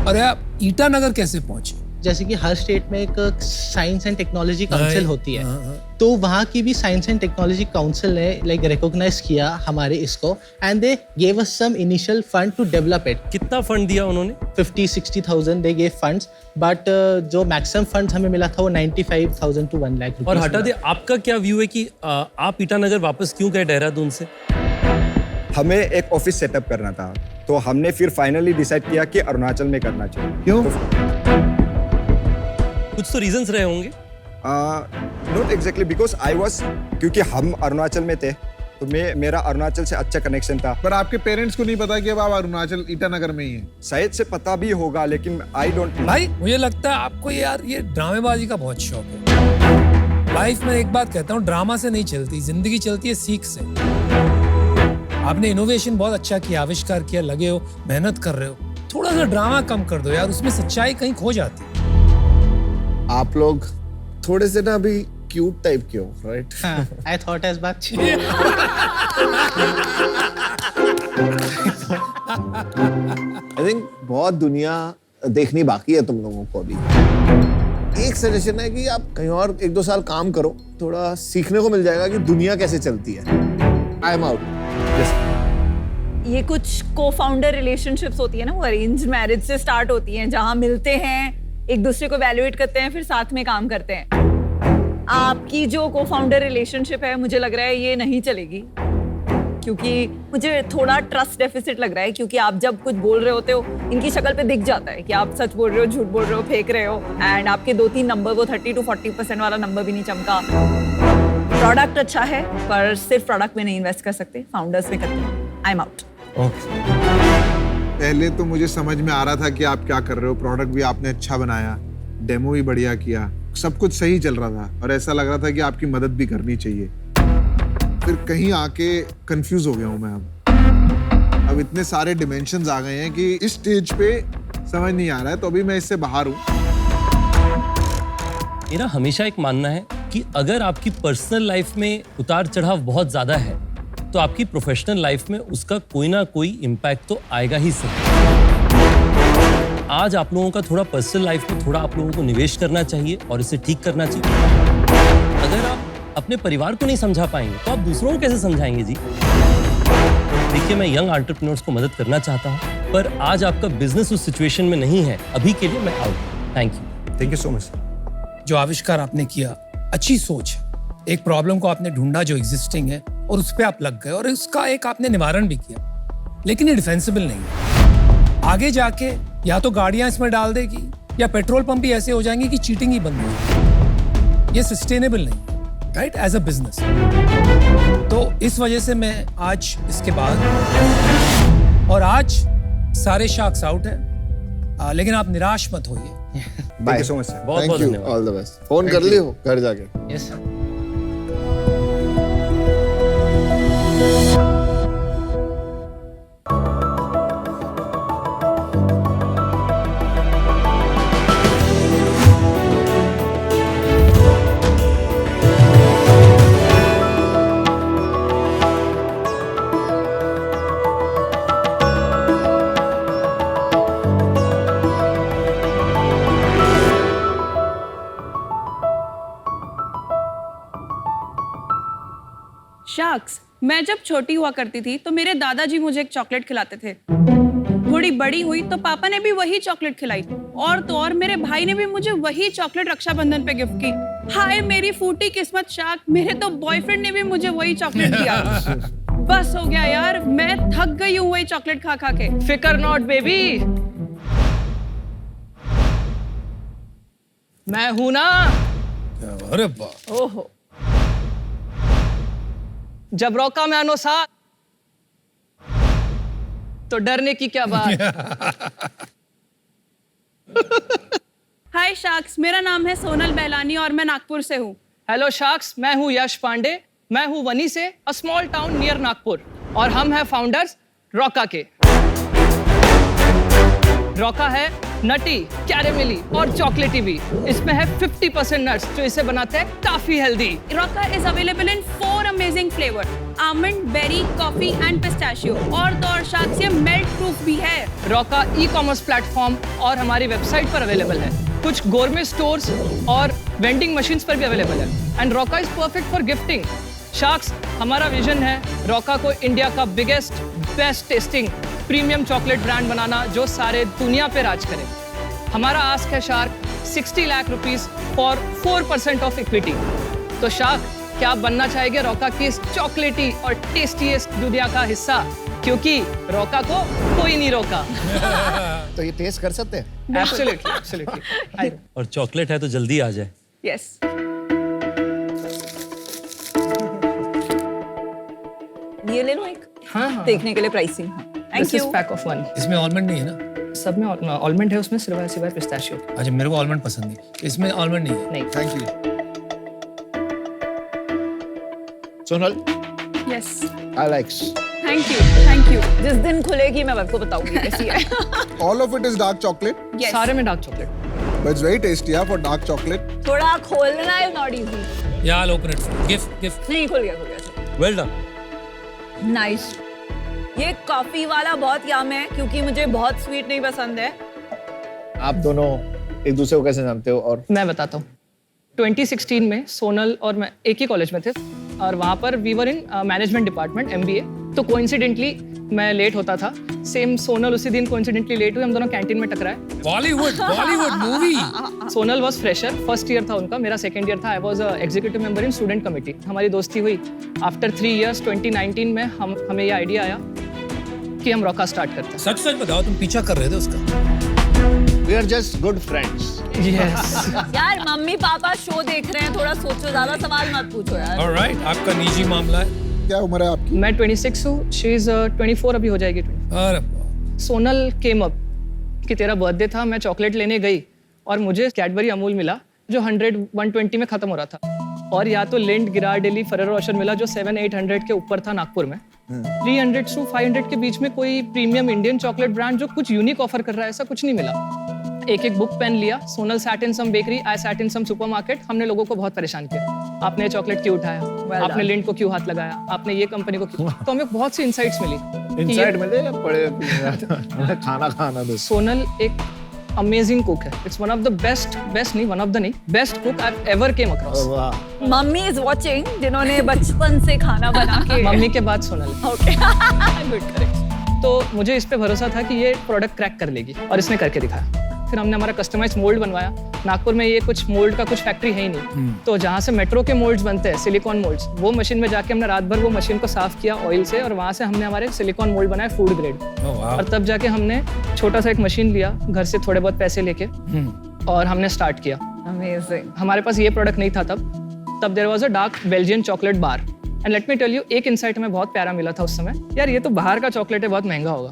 अरे आप ईटानगर कैसे पहुंचे? जैसे कि हर स्टेट में एक साइंस एंड टेक्नोलॉजी काउंसिल होती है, तो वहाँ की भी साइंस एंड टेक्नोलॉजी काउंसिल ने लाइक रिकॉग्नाइज किया हमारे इसको, and they gave us some initial fund to develop it. कितना फंड दिया उन्होंने? 50-60,000 दे गेव फंड्स, बट जो मैक्सिमम फंड्स हमें मिला था वो 95,000 to 1 lakh। और हटा दे, आपका क्या व्यू है कि आप ईटानगर वापस क्यों गए देहरादून से? हमें एक ऑफिस सेटअप करना था, तो हमने फिर फाइनली डिसाइड किया कि अरुणाचल में करना चाहिए। क्यों? कुछ तो रीजंस रहे होंगे। Not exactly because I was, क्योंकि हम अरुणाचल में थे तो मेरा अरुणाचल से अच्छा कनेक्शन था। पर आपके पेरेंट्स को नहीं पता कि अब आप अरुणाचल ईटानगर में ही हैं? शायद से पता भी होगा, लेकिन आई डोंट। भाई मुझे लगता है आपको यार ये ड्रामेबाजी का बहुत शौक है। लाइफ में एक बात कहता हूँ, ड्रामा से नहीं चलती, जिंदगी चलती है सीख से। आपने इनोवेशन बहुत अच्छा किया, आविष्कार किया, लगे हो, मेहनत कर रहे हो, थोड़ा सा ड्रामा कम कर दो यार, उसमें सच्चाई कहीं खो जाती है। आप लोग थोड़े से ना अभी क्यूट टाइप के हो, राइट? आई थॉट एज बात। आई थिंक बहुत दुनिया देखनी बाकी है तुम लोगों को अभी। एक सजेशन है कि आप कहीं और 1-2 साल काम करो, थोड़ा सीखने को मिल जाएगा कि दुनिया कैसे चलती है। आई एम आउट। ये कुछ को-फाउंडर रिलेशनशिप्स होती है ना, वो अरेंज मैरिज से स्टार्ट होती हैं, जहां मिलते हैं, एक दूसरे को वैल्यूएट करते हैं, फिर साथ में काम करते हैं। आपकी जो को-फाउंडर रिलेशनशिप है, मुझे लग रहा है ये नहीं चलेगी, क्योंकि मुझे थोड़ा ट्रस्ट डेफिसिट लग रहा है। क्योंकि आप जब कुछ बोल रहे होते हो, इनकी शक्ल पे दिख जाता है कि आप सच बोल रहे हो, झूठ बोल रहे हो, फेंक रहे हो। एंड आपके 2-3 नंबर, वो 30 to 40% वाला नंबर भी नहीं चमका। प्रोडक्ट अच्छा है, पर सिर्फ प्रोडक्ट में नहीं इन्वेस्ट कर सकते, फाउंडर्स में करते हैं। आई एम आउट। पहले तो मुझे समझ में आ रहा था कि आप क्या कर रहे हो, प्रोडक्ट भी आपने अच्छा बनाया, डेमो भी बढ़िया किया, सब कुछ सही चल रहा था और ऐसा लग रहा था कि आपकी मदद भी करनी चाहिए। फिर कहीं आके कंफ्यूज हो गया हूं मैं। अब इतने सारे डिमेंशंस आ गए हैं कि इस स्टेज पे समझ नहीं आ रहा है, तो अभी मैं इससे बाहर हूं। मेरा हमेशा एक मानना है कि अगर आपकी पर्सनल लाइफ में उतार चढ़ाव बहुत ज्यादा है, तो आपकी प्रोफेशनल लाइफ में उसका कोई ना कोई इम्पैक्ट तो आएगा ही सही। आज आप लोगों का थोड़ा पर्सनल लाइफ में थोड़ा आप लोगों को निवेश करना चाहिए और इसे ठीक करना चाहिए। अगर आप अपने परिवार को नहीं समझा पाएंगे तो आप दूसरों को कैसे समझाएंगे जी? देखिए, मैं यंग एंटरप्रेन्योर्स को मदद करना चाहता हूं, पर आज आपका बिजनेस उस सिचुएशन में नहीं है। अभी के लिए मैं out. Thank you so much. जो आविष्कार आपने किया, अच्छी सोच है। एक प्रॉब्लम को आपने ढूंढा जो एग्जिस्टिंग है, और उस पर आप लग गए और उसका एक आपने निवारण भी किया, लेकिन ये डिफेंसिबल नहीं है। आगे जाके या तो गाड़ियां इसमें डाल देगी या पेट्रोल पंप भी ऐसे हो जाएंगे कि चीटिंग ही बंद होगी। ये सस्टेनेबल नहीं है, राइट, एज अ बिजनेस। तो इस वजह से मैं आज इसके बाद, और आज सारे शार्क्स आउट है, लेकिन आप निराश मत होइए। Thank you so much sir. बहुत बहुत धन्यवाद। All the best. फोन कर लियो घर जाके। Yes sir. शार्क्स, मैं जब छोटी हुआ करती थी तो मेरे दादाजी मुझे एक चॉकलेट खिलाते थे। थोड़ी बड़ी हुई तो पापा ने भी वही चॉकलेट खिलाई, और तो और मेरे भाई ने भी मुझे वही चॉकलेट रक्षाबंधन पे गिफ्ट की। हाय मेरी फूटी किस्मत शार्क, मेरे तो बॉयफ्रेंड ने भी मुझे वही चॉकलेट दिया। बस हो गया यार, मैं थक गई हूँ वही चॉकलेट खा खा के। फिकर नॉट बेबी, मैं हूं ना। अरे वाह। ओहो, जब रोका मैं अनुसार तो डरने की क्या बात। हाय शार्क्स, मेरा नाम है सोनल बेलानी और मैं नागपुर से हूँ। हेलो शार्क्स, मैं हूँ यश पांडे, मैं हूँ वनी से, a small town near Nagpur, और हम हैं फाउंडर्स रॉका के। रॉका है नटी, कैरेमेली और चॉकलेटी भी। इसमें है 50% नट्स जो इसे बनाते हैं काफी हेल्दी। रॉका is available in 4 amazing flavour, almond, berry, coffee and pistachio. और तो और शार्क्स ये मेल्ट प्रूफ भी है। रॉका ई-कॉमर्स प्लेटफॉर्म और हमारी वेबसाइट पर अवेलेबल है। कुछ गोरमेट स्टोर्स और वेंडिंग मशीन्स पर भी अवेलेबल है। And Roka is perfect for gifting. Sharks, हमारा विजन है रॉका को इंडिया का biggest, best tasting premium chocolate brand बनाना जो सारे दुनिया पे राज करे। हमारा आस्क है shark 60 lakh rupees for 4% of equity. तो शार्क, क्या आप बनना चाहेंगे रॉका की इस चॉकलेटी और टेस्टीएस्ट दुनिया का हिस्सा? क्योंकि रॉका को कोई नहीं रोका। तो ये टेस्ट कर सकते हैं? Absolutely, absolutely. और चॉकलेट है तो जल्दी आ जाए। यस। ये ले लो एक। हाँ। देखने के लिए pricing. This is pack of 1। इसमें आलमंड नहीं है ना? सब में आलमंड है, उसमें सिवाय पिस्ताशियो। अच्छा, मेरे को आलमंड पसंद नहीं, इसमें आलमंड नहीं है। नहीं। Thank you. Sonal, yes, I like. Thank you. जिस दिन खुलेगी मैं आपको बताऊंगी कैसी है। All of it is dark chocolate, Yes. सारे में dark chocolate. but it's very tasty for dark chocolate. थोड़ा खोलना है, नॉट इजी। या I'll open it. गिफ्ट। नहीं खुल गया। Well done. नाइस। ये कॉफी वाला बहुत यम है क्योंकि मुझे बहुत स्वीट नहीं पसंद है। आप दोनों एक दूसरे को कैसे जानते हो? और मैं बताता हूँ। 2016 में सोनल और मैं एक ही कॉलेज में थे और वहाँ पर we were in management department MBA। तो कोइंसिडेंटली मैं लेट होता था, सेम सोनल उसी दिन कोइंसिडेंटली लेट हुई, हम दोनों कैंटीन में टकराए। Bollywood movie. Sonal was fresher, first year था उनका, मेरा सेकंड ईयर था। I was executive member in student committee. हमारी दोस्ती हुई। आफ्टर 3 इयर्स 2019 में हमें ये आइडिया आया कि हम रॉका स्टार्ट करते हैं। सच बताओ, तुम पीछा कर रहे थे उसका? we are just good friends. Yes. यार मम्मी पापा शो देख रहे हैं, थोड़ा सोचो, ज्यादा सवाल मत पूछो यार। Alright, आपका निजी मामला है। क्या उम्र है आपकी? मैं 26 हूँ, शी इज 24 अभी हो जाएगी। अरे सोनल केम अप कि तेरा बर्थडे था, मैं चॉकलेट लेने गई और मुझे कैडबरी अमूल मिला जो 100-120 में खत्म हो रहा था, और या तो लिंड, गिरार्डेली, फरेरो रोशर मिला जो 700-800 के ऊपर था नागपुर में। 300 से 500 के बीच में कोई प्रीमियम इंडियन चॉकलेट ब्रांड जो कुछ यूनिक ऑफर कर रहा है, ऐसा कुछ नहीं मिला। एक बुक पेन लिया, Sonal sat in some bakery, I sat in some supermarket. हमने लोगों को बहुत परेशान किया। आपने चॉकलेट क्यों उठाया? आपने लिंड को क्यों हाथ लगाया? आपने ये कंपनी को क्यों? तो हमें बहुत सी इंसाइट्स मिली। इंसाइट मिले या पड़े खाना दो। सोनल एक अमेजिंग कुक है। It's one of the best best cook I have ever came across. Mummy is watching, जिन्होंने बचपन से खाना बना के। मम्मी के बाद सोनल। Okay, good, correct. तो मुझे इस पे भरोसा था कि ये प्रोडक्ट क्रैक कर लेगी और इसने करके दिखाया। फिर हमने हमारा कस्टमाइज मोल्ड बनवाया। नागपुर में ये कुछ मोल्ड का कुछ फैक्ट्री है ही नहीं, तो जहाँ से मेट्रो के मोल्ड्स बनते हैं, सिलिकॉन मोल्ड्स, वो मशीन में जाके हमने रात भर वो मशीन को साफ किया ऑयल से, और वहाँ से हमने हमारे सिलिकॉन मोल्ड बनाए फूड ग्रेड। और तब जाके हमने छोटा सा एक मशीन लिया घर से थोड़े बहुत पैसे लेके, और हमने स्टार्ट किया। Amazing. हमारे पास ये प्रोडक्ट नहीं था तब there was a dark Belgian chocolate bar, and let me tell you, एक इंसाइट हमें बहुत प्यारा मिला था उस समय, यार ये तो बाहर का चॉकलेट है, बहुत महंगा होगा।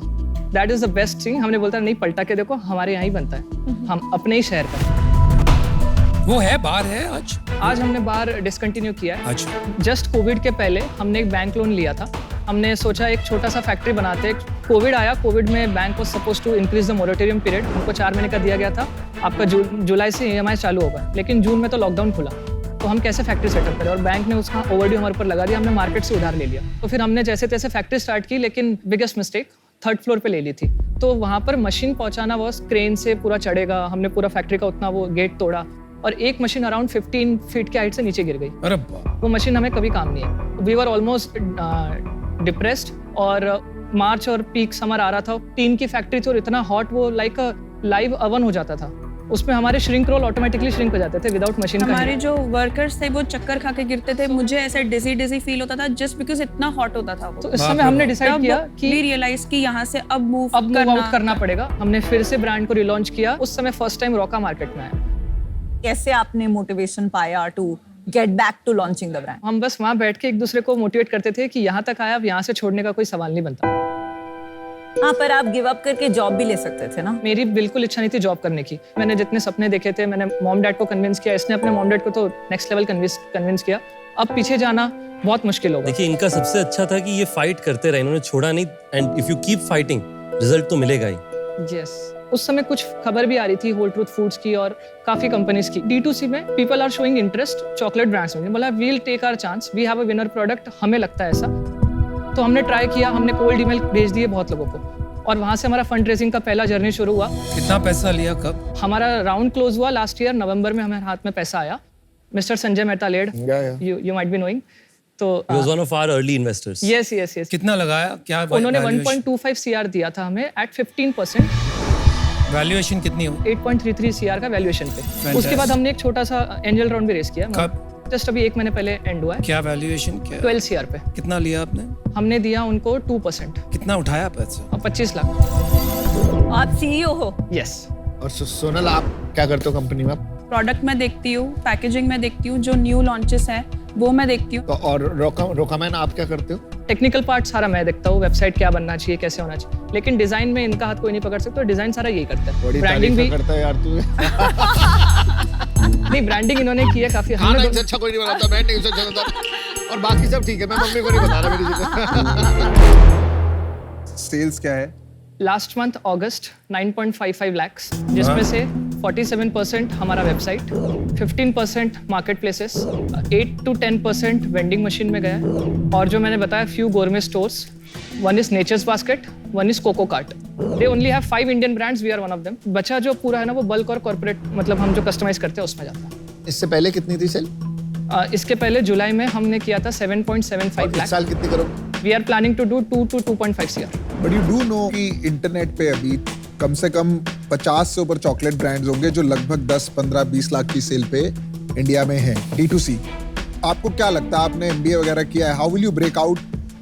That is the best thing. हमने बोलता नहीं, पलटा के देखो, हमारे यहाँ ही बनता है, हम अपने ही शहर का। वो है बार है आज हमने बार डिसकंटिन्यू किया है। अच्छा। जस्ट कोविड के पहले हमने एक बैंक लोन लिया था, हमने सोचा एक छोटा सा फैक्ट्री बनाते हैं। कोविड आया, कोविड में bank was suppose to increase the moratorium period, हमको 4 महीने का दिया गया था, आपका जुलाई से EMI चालू होगा, लेकिन जून में तो लॉकडाउन खुला, तो हम कैसे फैक्ट्री सेटअप करें, और बैंक ने उसका ओवरड्यू हमारे ऊपर लगा दिया, हमने मार्केट से उधार ले लिया। तो फिर हमने जैसे तैसे फैक्ट्री स्टार्ट की, लेकिन बिगेस्ट मिस्टेक 3rd फ्लोर पे ले ली थी, तो वहाँ पर मशीन पहुँचाना वो क्रेन से पूरा चढ़ेगा, हमने पूरा फैक्ट्री का उतना वो गेट तोड़ा, और एक मशीन अराउंड 15 फीट की हाइट से नीचे गिर गई। अरे वो मशीन हमें कभी काम नहीं है। वी वर ऑलमोस्ट डिप्रेस्ड, और मार्च और पीक समर आ रहा था, टीन की फैक्ट्री थी और इतना हॉट, वो लाइक अ लाइव अवन हो जाता था, उसमें हमारे श्रिंक रोल ऑटोमेटिकली श्रिंक हो जाते थे विदाउट मशीन का। हमारे जो वर्कर्स थे वो चक्कर खा के गिरते थे, मुझे ऐसे डिजी फील होता था जस्ट बिकॉज इतना हॉट होता था वो। तो इस समय हमने डिसाइड किया कि रियलाइज कि यहाँ से अब मूव आउट करना पड़ेगा। हमने फिर से ब्रांड को रिलॉन्च किया, उस समय फर्स्ट टाइम रॉका मार्केट में आया। कैसे आपने मोटिवेशन पाया to get back to launching the brand? हम बस वहाँ बैठ के एक दूसरे को मोटिवेट करते थे कि यहाँ तक आया, अब यहाँ से छोड़ने का कोई सवाल नहीं बनता। हाँ, पर आप गिव अप करके जॉब भी ले सकते थे ना? मेरी बिल्कुल इच्छा नहीं थी जॉब करने की। मैंने जितने सपने देखे थे, मैंने मॉम डैड को कन्विंस किया, इसने अपने मॉम डैड को तो नेक्स्ट लेवल कन्विंस किया। अब पीछे जाना बहुत मुश्किल होगा। देखिए, इनका सबसे अच्छा था कि ये फाइट करते रहे, इन्होंने छोड़ा नहीं, and if you keep fighting result तो मिलेगा ही। यस, उस समय कुछ खबर भी आ रही थी होल ट्रूथ फूड्स की और काफी कंपनीज की। D2C में people are showing interest chocolate brands में। बोला we will take our chance, we have a winner product, हमें लगता है ऐसा। तो हमने ट्राई किया, हमने कोल्ड ईमेल भेज दिए बहुत लोगों को, और वहां से हमारा फंड रेजिंग का पहला जर्नी शुरू हुआ। कितना पैसा लिया, कब? हमारा राउंड क्लोज हुआ लास्ट ईयर नवंबर में, हमारे हाथ में पैसा आया। Mister Sanjay Mehta led, you might be knowing, तो he was one of our early investors. yes. कितना लगाया, क्या? उन्होंने 1.25 CR दिया था हमें एट 15%। वैल्यूएशन कितनी हो? 8.33 CR का वैल्यूएशन पे। उसके बाद हमने एक छोटा सा एंजल राउंड भी रेस किया। कब? जस्ट अभी 1 महीने पहले एंड हुआ है। क्या वैल्यूएशन, क्या? 12 CR पे। कितना लिया आपने? हमने दिया उनको 2%। कितना उठाया पैसा? 25 लाख। आप CEO हो? यस। और सोनल, आप क्या करते हो कंपनी में? प्रोडक्ट में देखती हूँ, पैकेजिंग में देखती हूँ, जो न्यू लॉन्चेस है वो मैं देखती हूँ। तो और रोकामैन आप क्या करते हो? टेक्निकल पार्ट सारा मैं देखता हूँ, वेबसाइट क्या बनना चाहिए, कैसे होना चाहिए, लेकिन डिजाइन में इनका हाथ कोई नहीं पकड़ सकता, डिजाइन सारा यही करता है। ब्रांडिंग भी करता है यार तू। नहीं, ब्रांडिंग इन्होंने की है काफी। खाना इनसे अच्छा कोई नहीं बनाता, ब्रांडिंग इनसे अच्छा बनाता, और बाकी सब ठीक है, मैं मम्मी को नहीं बता रहा मेरी चीजें। सेल्स क्या है? लास्ट मंथ अगस्त 9.55 lakhs, जिसमें से 47% हमारा website, 15% market places, 8 to 10% vending machine में गया, और जो मैंने बताया few gourmet stores, one is Nature's Basket, one is Coco Cart. They only have 5 Indian brands, we are one of them. बचा जो पूरा है ना, वो बल्क और कॉर्पोरेट, मतलब हम जो कस्टमाइज करते हैं उसमें जाता है। इससे पहले कितनी थी सेल? इसके पहले जुलाई में हमने किया था 7.75 लाख। इस साल कितनी करोगे? We are planning to do 2 to 2.5 CR। But you do know कि इंटरनेट पे अभी कम से कम 50 से ऊपर चॉकलेट ब्रांड्स होंगे जो लगभग 10, 15, 20 लाख की सेल पे इंडिया में हैं, D2C। आपको क्या लगता है, आपने MBA वगैरह किया है, how will you break out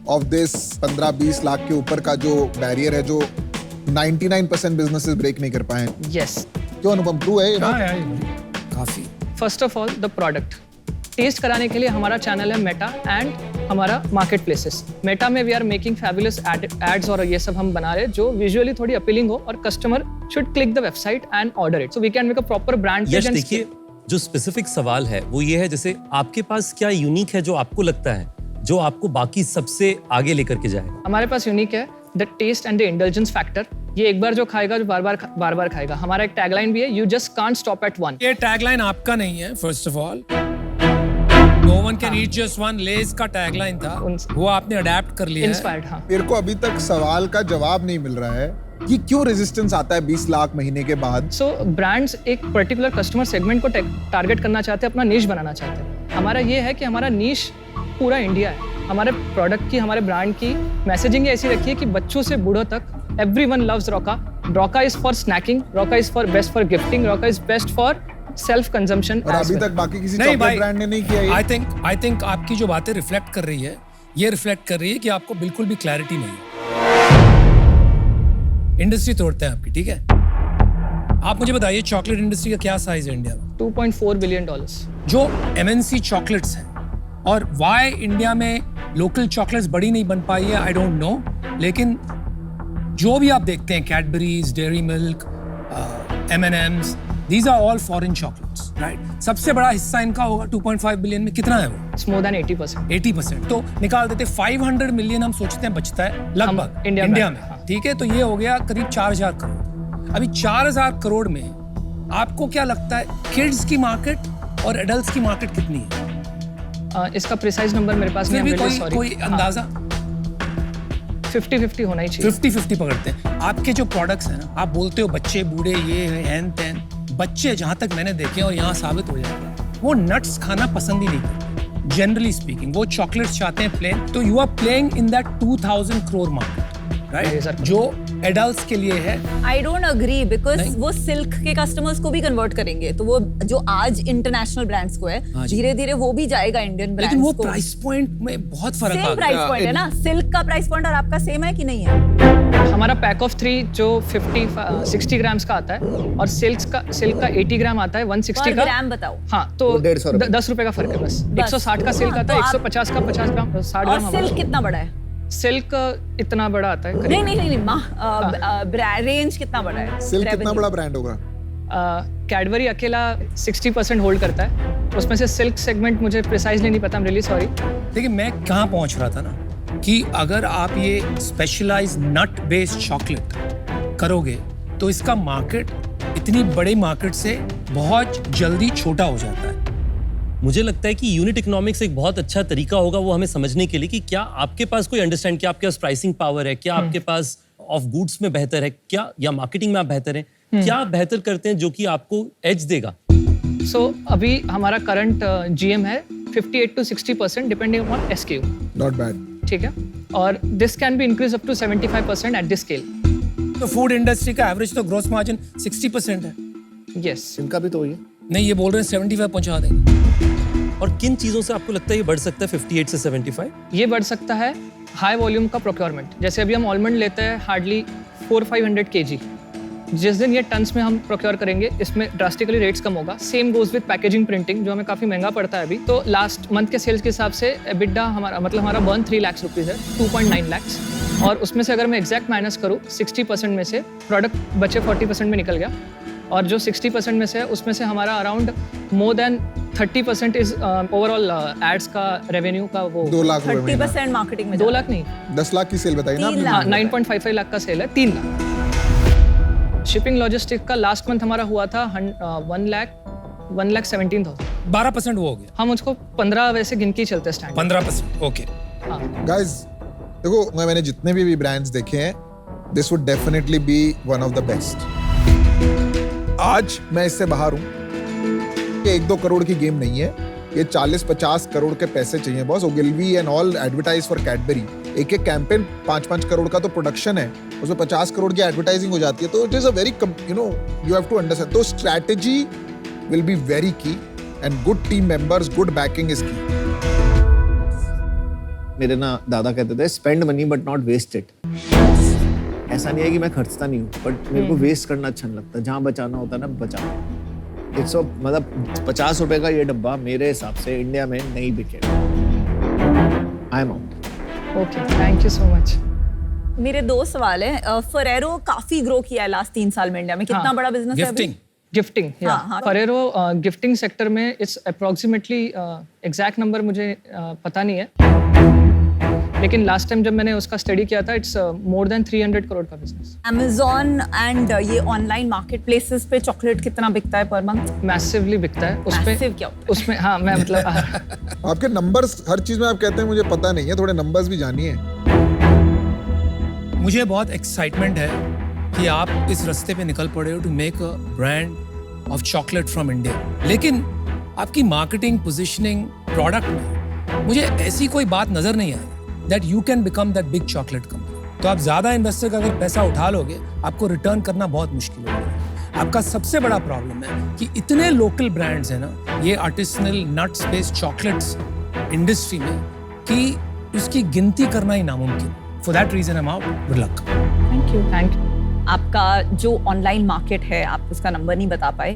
of this 15-20 lakh के ऊपर का जो बैरियर है, जो 99% बिजनेसेस ब्रेक नहीं कर पाए हैं? यस। क्यों अनुपम, ट्रू है ये बात? काफी। First of all the product test कराने के लिए हमारा चैनल है मेटा एंड हमारा मार्केट प्लेसेस। मेटा में we are making fabulous ads और ये सब हम बना रहे हैं जो विजुअली थोड़ी अपीलिंग हो, और customer should click the website and order it, so we can make a proper brand page. देखिए, जो स्पेसिफिक सवाल है वो ये है, जैसे आपके पास क्या यूनिक है जो आपको लगता है जो आपको बाकी सबसे आगे लेकर के जाएगा? हमारे पास यूनिक है the taste and the indulgence factor. ये एक बार जो खाएगा जो बार बार खाएगा। हमारा एक टैगलाइन भी है, you just can't stop at one. ये टैगलाइन आपका नहीं है, first of all. No one can eat just one, Lay's का टैगलाइन था, वो आपने अडैप्ट कर लिया। इंस्पायर्ड, हाँ। मेरे को अभी तक सवाल का जवाब नहीं मिल रहा है कि क्यों रेजिस्टेंस आता है 20 लाख महीने के बाद? सो ब्रांड्स एक पर्टिकुलर कस्टमर सेगमेंट को टारगेट करना चाहते हैं, अपना नीश बनाना चाहते हैं। हमारा ये है कि हमारा नीश पूरा इंडिया है। हमारे प्रोडक्ट की, हमारे ब्रांड की मैसेजिंग ऐसी रखी है कि बच्चों से बूढ़ों तक everyone loves Rocha Roca is for snacking, Roca is for best for gifting, Roca is best for self consumption. और अभी तक बाकी किसी चॉकलेट ब्रांड ने नहीं किया ये। आई थिंक आपकी जो बातें रिफ्लेक्ट कर रही है, ये रिफ्लेक्ट कर रही है कि आपको बिल्कुल भी क्लैरिटी नहीं है। इंडस्ट्री तोड़ते हैं आपकी, ठीक है? आप मुझे बताइए चॉकलेट इंडस्ट्री का क्या साइज है इंडिया में? $2.4 billion। जो MNC चॉकलेट्स हैं, और वाई इंडिया में लोकल चॉकलेट्स बड़ी नहीं बन पाई है, आई डोंट नो। लेकिन जो भी आप देखते हैं, Cadbury's, dairy milk, M&M's, these are all foreign chocolates, right? सबसे बड़ा हिस्सा इनका होगा 2.5 बिलियन में, कितना है वो? It's more than 80%। 80%। तो निकाल देते 500 मिलियन हम सोचते हैं बचता है लगभग इंडिया में, ठीक है? तो ये हो गया करीब 4000 करोड़। अभी 4000 करोड़ में आपको क्या लगता है किड्स की मार्केट और एडल्ट्स की मार्केट कितनी है? इसका प्रिसाइज नंबर मेरे पास नहीं है, कोई अंदाजा? 50-50 होना ही चाहिए। 50-50 पकड़ते हैं। आपके जो प्रोडक्ट्स हैं ना, आप बोलते हो बच्चे बूढ़े ये है हैन तैन, बच्चे जहां तक मैंने देखे और यहाँ साबित हो जाएगा, वो नट्स खाना पसंद ही नहीं करते जनरली स्पीकिंग। वो चॉकलेट्स चाहते हैं प्लेन। तो you are playing in that 2000 crore market, right? जो एडल्ट्स के लिए है। आई डोंट अग्री, बिकॉज वो सिल्क के कस्टमर्स को भी कन्वर्ट करेंगे, तो वो जो आज इंटरनेशनल ब्रांड्स को है, धीरे धीरे वो भी जाएगा इंडियन ब्रांड्स को। लेकिन वो प्राइस पॉइंट में बहुत फर्क आ गया। सेम प्राइस पॉइंट है ना, सिल्क का प्राइस पॉइंट और आपका सेम है कि नहीं है? हमारा पैक ऑफ 3 जो 60 ग्राम्स का आता है, और सिल्क का 80 ग्राम आता है, 160 का। ग्राम बताओ। हाँ, तो 10 रुपए का फर्क है बस। 160 का सिल्क आता है, 150 का 50 ग्राम, 60 ग्राम। और सिल्क कितना बड़ा है? सिल्क इतना बड़ा आता है। नहीं, रेंज कितना बड़ा है? सिल्क कितना बड़ा ब्रांड होगा? कैडबरी अकेला 60% होल्ड करता है, उसमें से सिल्क सेगमेंट मुझे प्रिसाइजली नहीं पता, आई एम रियली सॉरी। देखिए मैं कहाँ पहुँच रहा था ना, कि अगर आप ये स्पेशलाइज्ड नट बेस्ड चॉकलेट करोगे तो इसका मार्केट इतनी बड़ी मार्केट से बहुत जल्दी छोटा हो जाता है। मुझे लगता है कि यूनिट इकोनॉमिक्स एक बहुत अच्छा तरीका होगा वो हमें समझने के लिए कि क्या आपके पास कोई अंडरस्टैंड, क्या आपके पास प्राइसिंग पावर है, क्या आपके पास ऑफ गुड्स में बेहतर है, क्या या मार्केटिंग में आप बेहतर हैं, क्या आप बेहतर करते हैं जो कि आपको एज देगा? सो अभी हमारा करंट GM है 58 to 60% depending upon SKU। Not bad, ठीक है? और this can be increase up to 75% at this scale. तो फूड इंडस्ट्री का एवरेज तो ग्रोस मार्जिन 60% है। यस, इनका भी तो वही है। नहीं, ये बोल रहे हैं 75 पहुंचा देंगे। और किन चीजों से आपको लगता है ये बढ़ सकता है 58 से 75? ये बढ़ सकता है हाई वॉल्यूम का प्रोक्योरमेंट। जैसे अभी हम आलमंड लेते हैं हार्डली 400-500 kg, जिस दिन ये टन्स में हम प्रोक्योर करेंगे, इसमें ड्रास्टिकली रेट्स कम होगा। Same goes with packaging printing, जो हमें काफ़ी महंगा पड़ता है अभी। तो लास्ट मंथ के सेल्स के हिसाब से EBITDA हमारा बर्न 3 लाख रुपीज़ है, 2.9 लाख। और उसमें से अगर मैं एग्जैक्ट माइनस करूँ 60% में से प्रोडक्ट बचे 40% में निकल गया, और जो 60% में से है उसमें से हमारा around more than 30% is overall ads का रेवेन्यू का वो 2 लाख 30% मार्केटिंग में। 2 लाख नहीं, 10 लाख की सेल बताई ना आपने? 9.55 लाख का सेल है, 3 लाख। शिपिंग लॉजिस्टिक का लास्ट मंथ हमारा हुआ था 1,17,000। 12% वो हो गया। हम उसको 15 वैसे गिन के चलते स्टैंड। 15%, ओके। गाइस देखो, मैंने जितने भी ब्रांड्स देखे हैं, this would definitely be one of the best. आज मैं इससे बाहर हूँ। ये 1-2 करोड़ की गेम नहीं है, ये 40-50 करोड़ के पैसे चाहिए boss. Ogilvy and all advertise for Cadbury. एक कैंपेन 5-5 करोड़ का तो प्रोडक्शन है, उसमें 50 करोड़ की एडवर्टाइजिंग हो जाती है। तो it is a very you have to understand. तो strategy will be very key and good team members, good backing is key. मेरे ना दादा कहते थे spend money but not waste it. ऐसा नहीं है कि मैं खर्चता नहीं हूँ, बट मेरे को वेस्ट करना अच्छा नहीं लगता। जहाँ बचाना होता है ना बचाओ। 50 रुपए का ये डब्बा मेरे हिसाब से इंडिया में नहीं बिकेगा। आई am out. Okay, thank you so much. मेरे 2 सवाल हैं। फरेरो काफी ग्रो किया है लास्ट 3 साल में इंडिया में, कितना बड़ा बिजनेस है अभी? गिफ्टिंग, फरेरो गिफ्टिंग सेक्टर में इट्स अप्रोक्सीमेटली एग्जैक्ट नंबर मुझे पता नहीं है, लेकिन लास्ट टाइम जब मैंने उसका स्टडी किया था इट्स मोर देन 300 करोड़ का बिजनेस। Amazon एंड ये ऑनलाइन मार्केट प्लेसेस पे चॉकलेट कितना बिकता है पर मंथ? मैसिवली बिकता है उसमें। क्या होता है उसमें? हाँ, मैं मतलब आपके नंबर्स हर चीज में आप कहते हैं मुझे पता नहीं है, थोड़े नंबर्स भी जानिए। मुझे बहुत एक्साइटमेंट है कि आप इस रास्ते पे निकल पड़े हो to make a brand of chocolate from India. लेकिन आपकी मार्केटिंग, पोजीशनिंग, प्रोडक्ट में मुझे ऐसी कोई बात नजर नहीं आई that you can become that big chocolate company. तो आप ज्यादा इन्वेस्टर का अगर पैसा उठा लोगे, आपको रिटर्न करना बहुत मुश्किल होगा। आपका सबसे बड़ा प्रॉब्लम है कि इतने लोकल ब्रांड्स हैं ना, ये artisanal nuts based chocolates industry में, कि उसकी गिनती करना ही नामुमकिन। For that reason I am out. Good luck. Thank you. आपका जो ऑनलाइन मार्केट है, आप उसका नंबर नहीं बता पाए।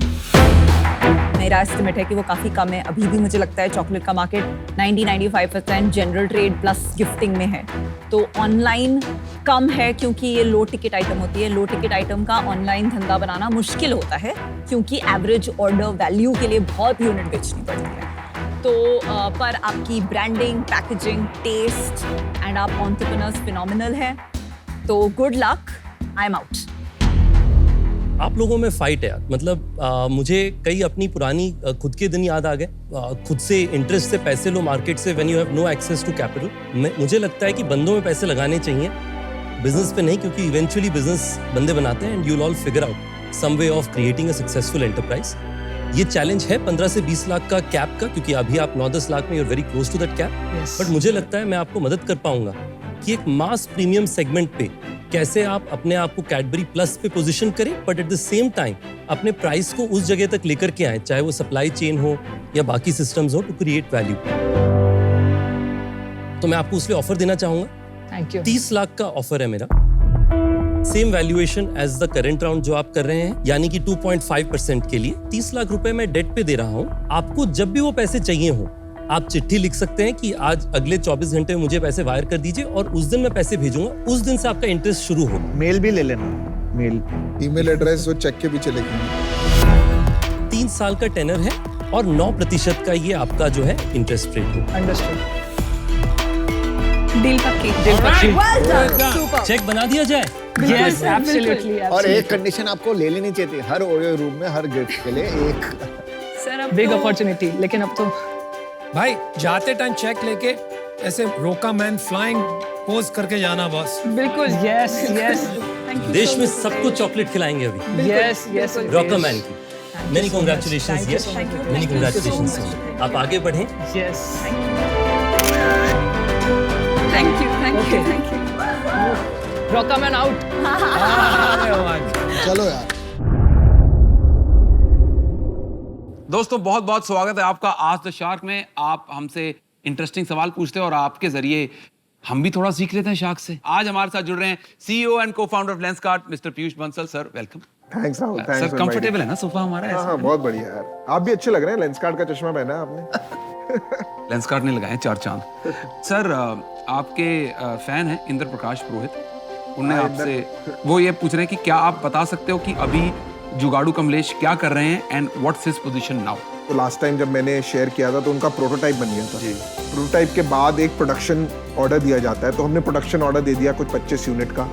मेरा एस्टिमेट है कि वो काफ़ी कम है। अभी भी मुझे लगता है चॉकलेट का market 90-95% general trade plus gifting में है। तो ऑनलाइन कम है क्योंकि ये लो टिकट आइटम होती है। लो टिकट आइटम का ऑनलाइन धंधा बनाना मुश्किल होता है क्योंकि एवरेज ऑर्डर वैल्यू के लिए बहुत यूनिट बेचनी पड़ती है। तो पर आपकी ब्रांडिंग, पैकेजिंग, टेस्ट एंड आप एंटरप्रेन्योर्स फिनोमिनल है। तो good luck, I am out. आप लोगों में फाइट है यार। मतलब मुझे कई अपनी पुरानी खुद के दिन याद आ गए। खुद से इंटरेस्ट से पैसे लो मार्केट से, when you have no access to capital. मुझे लगता है कि बंदों में पैसे लगाने चाहिए, बिजनेस पे नहीं, क्योंकि इवेंचुअली बिजनेस बंदे बनाते हैं and you will all figure out some way of creating a successful enterprise. ये चैलेंज है 15 से 20 लाख का कैप का, क्योंकि अभी आप 9-10 लाख में you are very close to that cap. But मुझे लगता है मैं आपको मदद कर पाऊंगा कि एक मास प्रीमियम सेगमेंट पे कैसे आप अपने आप को कैडबरी प्लस पे पोजीशन करें, but at the same time अपने प्राइस को उस जगह तक लेकर के आए, चाहे वो सप्लाई चेन हो या बाकी सिस्टम्स हो, टू क्रिएट वैल्यू। तो मैं आपको उसलिए ऑफर देना चाहूंगा। Thank you. 30 लाख का ऑफर है मेरा, same valuation as the current round जो आप कर रहे हैं, यानी कि 2.5% के लिए 30 लाख रुपए मैं डेट पे दे रहा हूं। आपको जब भी वो पैसे चाहिए हो, आप चिट्ठी लिख सकते हैं कि आज अगले 24 घंटे में मुझे पैसे वायर कर दीजिए और उस दिन मैं पैसे भेजूंगा। उस दिन से आपका इंटरेस्ट शुरू होगा। मेल भी ले लेना, मेल, ईमेल एड्रेस वो चेक के पीछे लिखेंगे। 3 साल का टेनर है और 9% का ये आपका जो है इंटरेस्ट रेट हो। अंडरस्टूड। डील पक्की। चेक बना दिया जाए। Yes, absolutely. और एक कंडीशन आपको ले लेनी चाहिए थी, हर ओयो रूम में हर गिफ्ट के लिए एक। सर अब बिग तो अपॉर्चुनिटी, लेकिन अब तो भाई जाते टाइम चेक लेके ऐसे रोका मैन फ्लाइंग पोज करके जाना बॉस। बिल्कुल। Yes yes. देश में सबको चॉकलेट खिलाएंगे अभी। Yes yes. रॉका मैन की many congratulations. Yes, many congratulations. आप आगे बढ़ें। Yes. Thank you. Rocha man out. चलो यार। दोस्तों बहुत बहुत स्वागत है आपका आज द शार्क में। आप हमसे इंटरेस्टिंग सवाल पूछते हैं और आपके जरिए हम भी थोड़ा सीख लेते हैं शार्क से। आज हमारे साथ जुड़ रहे हैं CEO and co-founder of Lenskart mister Piyush Bansal. Sir welcome. Thanks Rahul. Sir comfortable है ना सोफा हमारा? हाँ, बहुत बढ़िया यार। आप भी अच्छे लग रहे हैं। लेंसकार्ट का चश्मा पहना है आपने। लेंसकार्ट ने लगाए 4 चांद। सर आपके फैन हैं इंद्र प्रकाश पुरोहित, उन्हें आपसे वो ये पूछ रहे हैं कि क्या आप बता सकते हो कि अभी जुगाड़ू कमलेश क्या कर रहे हैं and what's his position now? तो लास्ट टाइम जब मैंने शेयर किया था तो उनका प्रोटोटाइप बन गया था। प्रोटोटाइप के बाद एक प्रोडक्शन ऑर्डर दिया जाता है, तो हमने प्रोडक्शन ऑर्डर दे दिया कुछ 25 यूनिट का।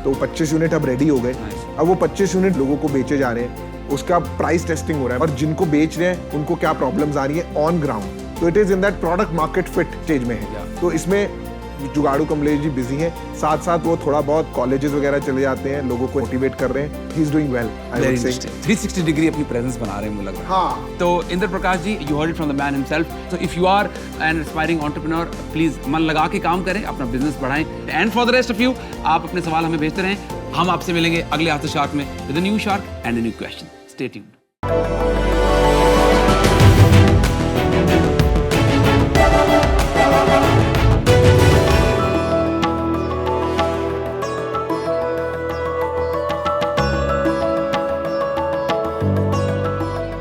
तो 25 यूनिट अब रेडी हो गए। अब वो 25 यूनिट लोगों को बेचे जा रहे हैं, उसका प्राइस टेस्टिंग हो रहा है और जिनको बेच रहे हैं उनको क्या प्रॉब्लम्स आ रही है ऑन ग्राउंड। तो it is in that product market fit stage में है। तो इसमें जुगाड़ू कमलेश जी बिजी हैं, साथ साथ वो थोड़ा बहुत कॉलेजेस वगैरह चले जाते हैं, लोगों को मोटिवेट कर रहे हैं। He is doing well. I would say 360 degree अपनी प्रेजेंस बना रहे हैं मुझे लग रहा है। हाँ। तो Indra Prakash ji, you heard it from the man himself. So if you are an aspiring entrepreneur, please मन लगा के काम करें, अपना बिजनेस बढ़ाएं। And for the rest of you, आप अपने सवाल हमें भेजते रहें। हम आपसे मिलेंगे अगले हफ्ते शार्क में with a new shark and a new question. Stay tuned.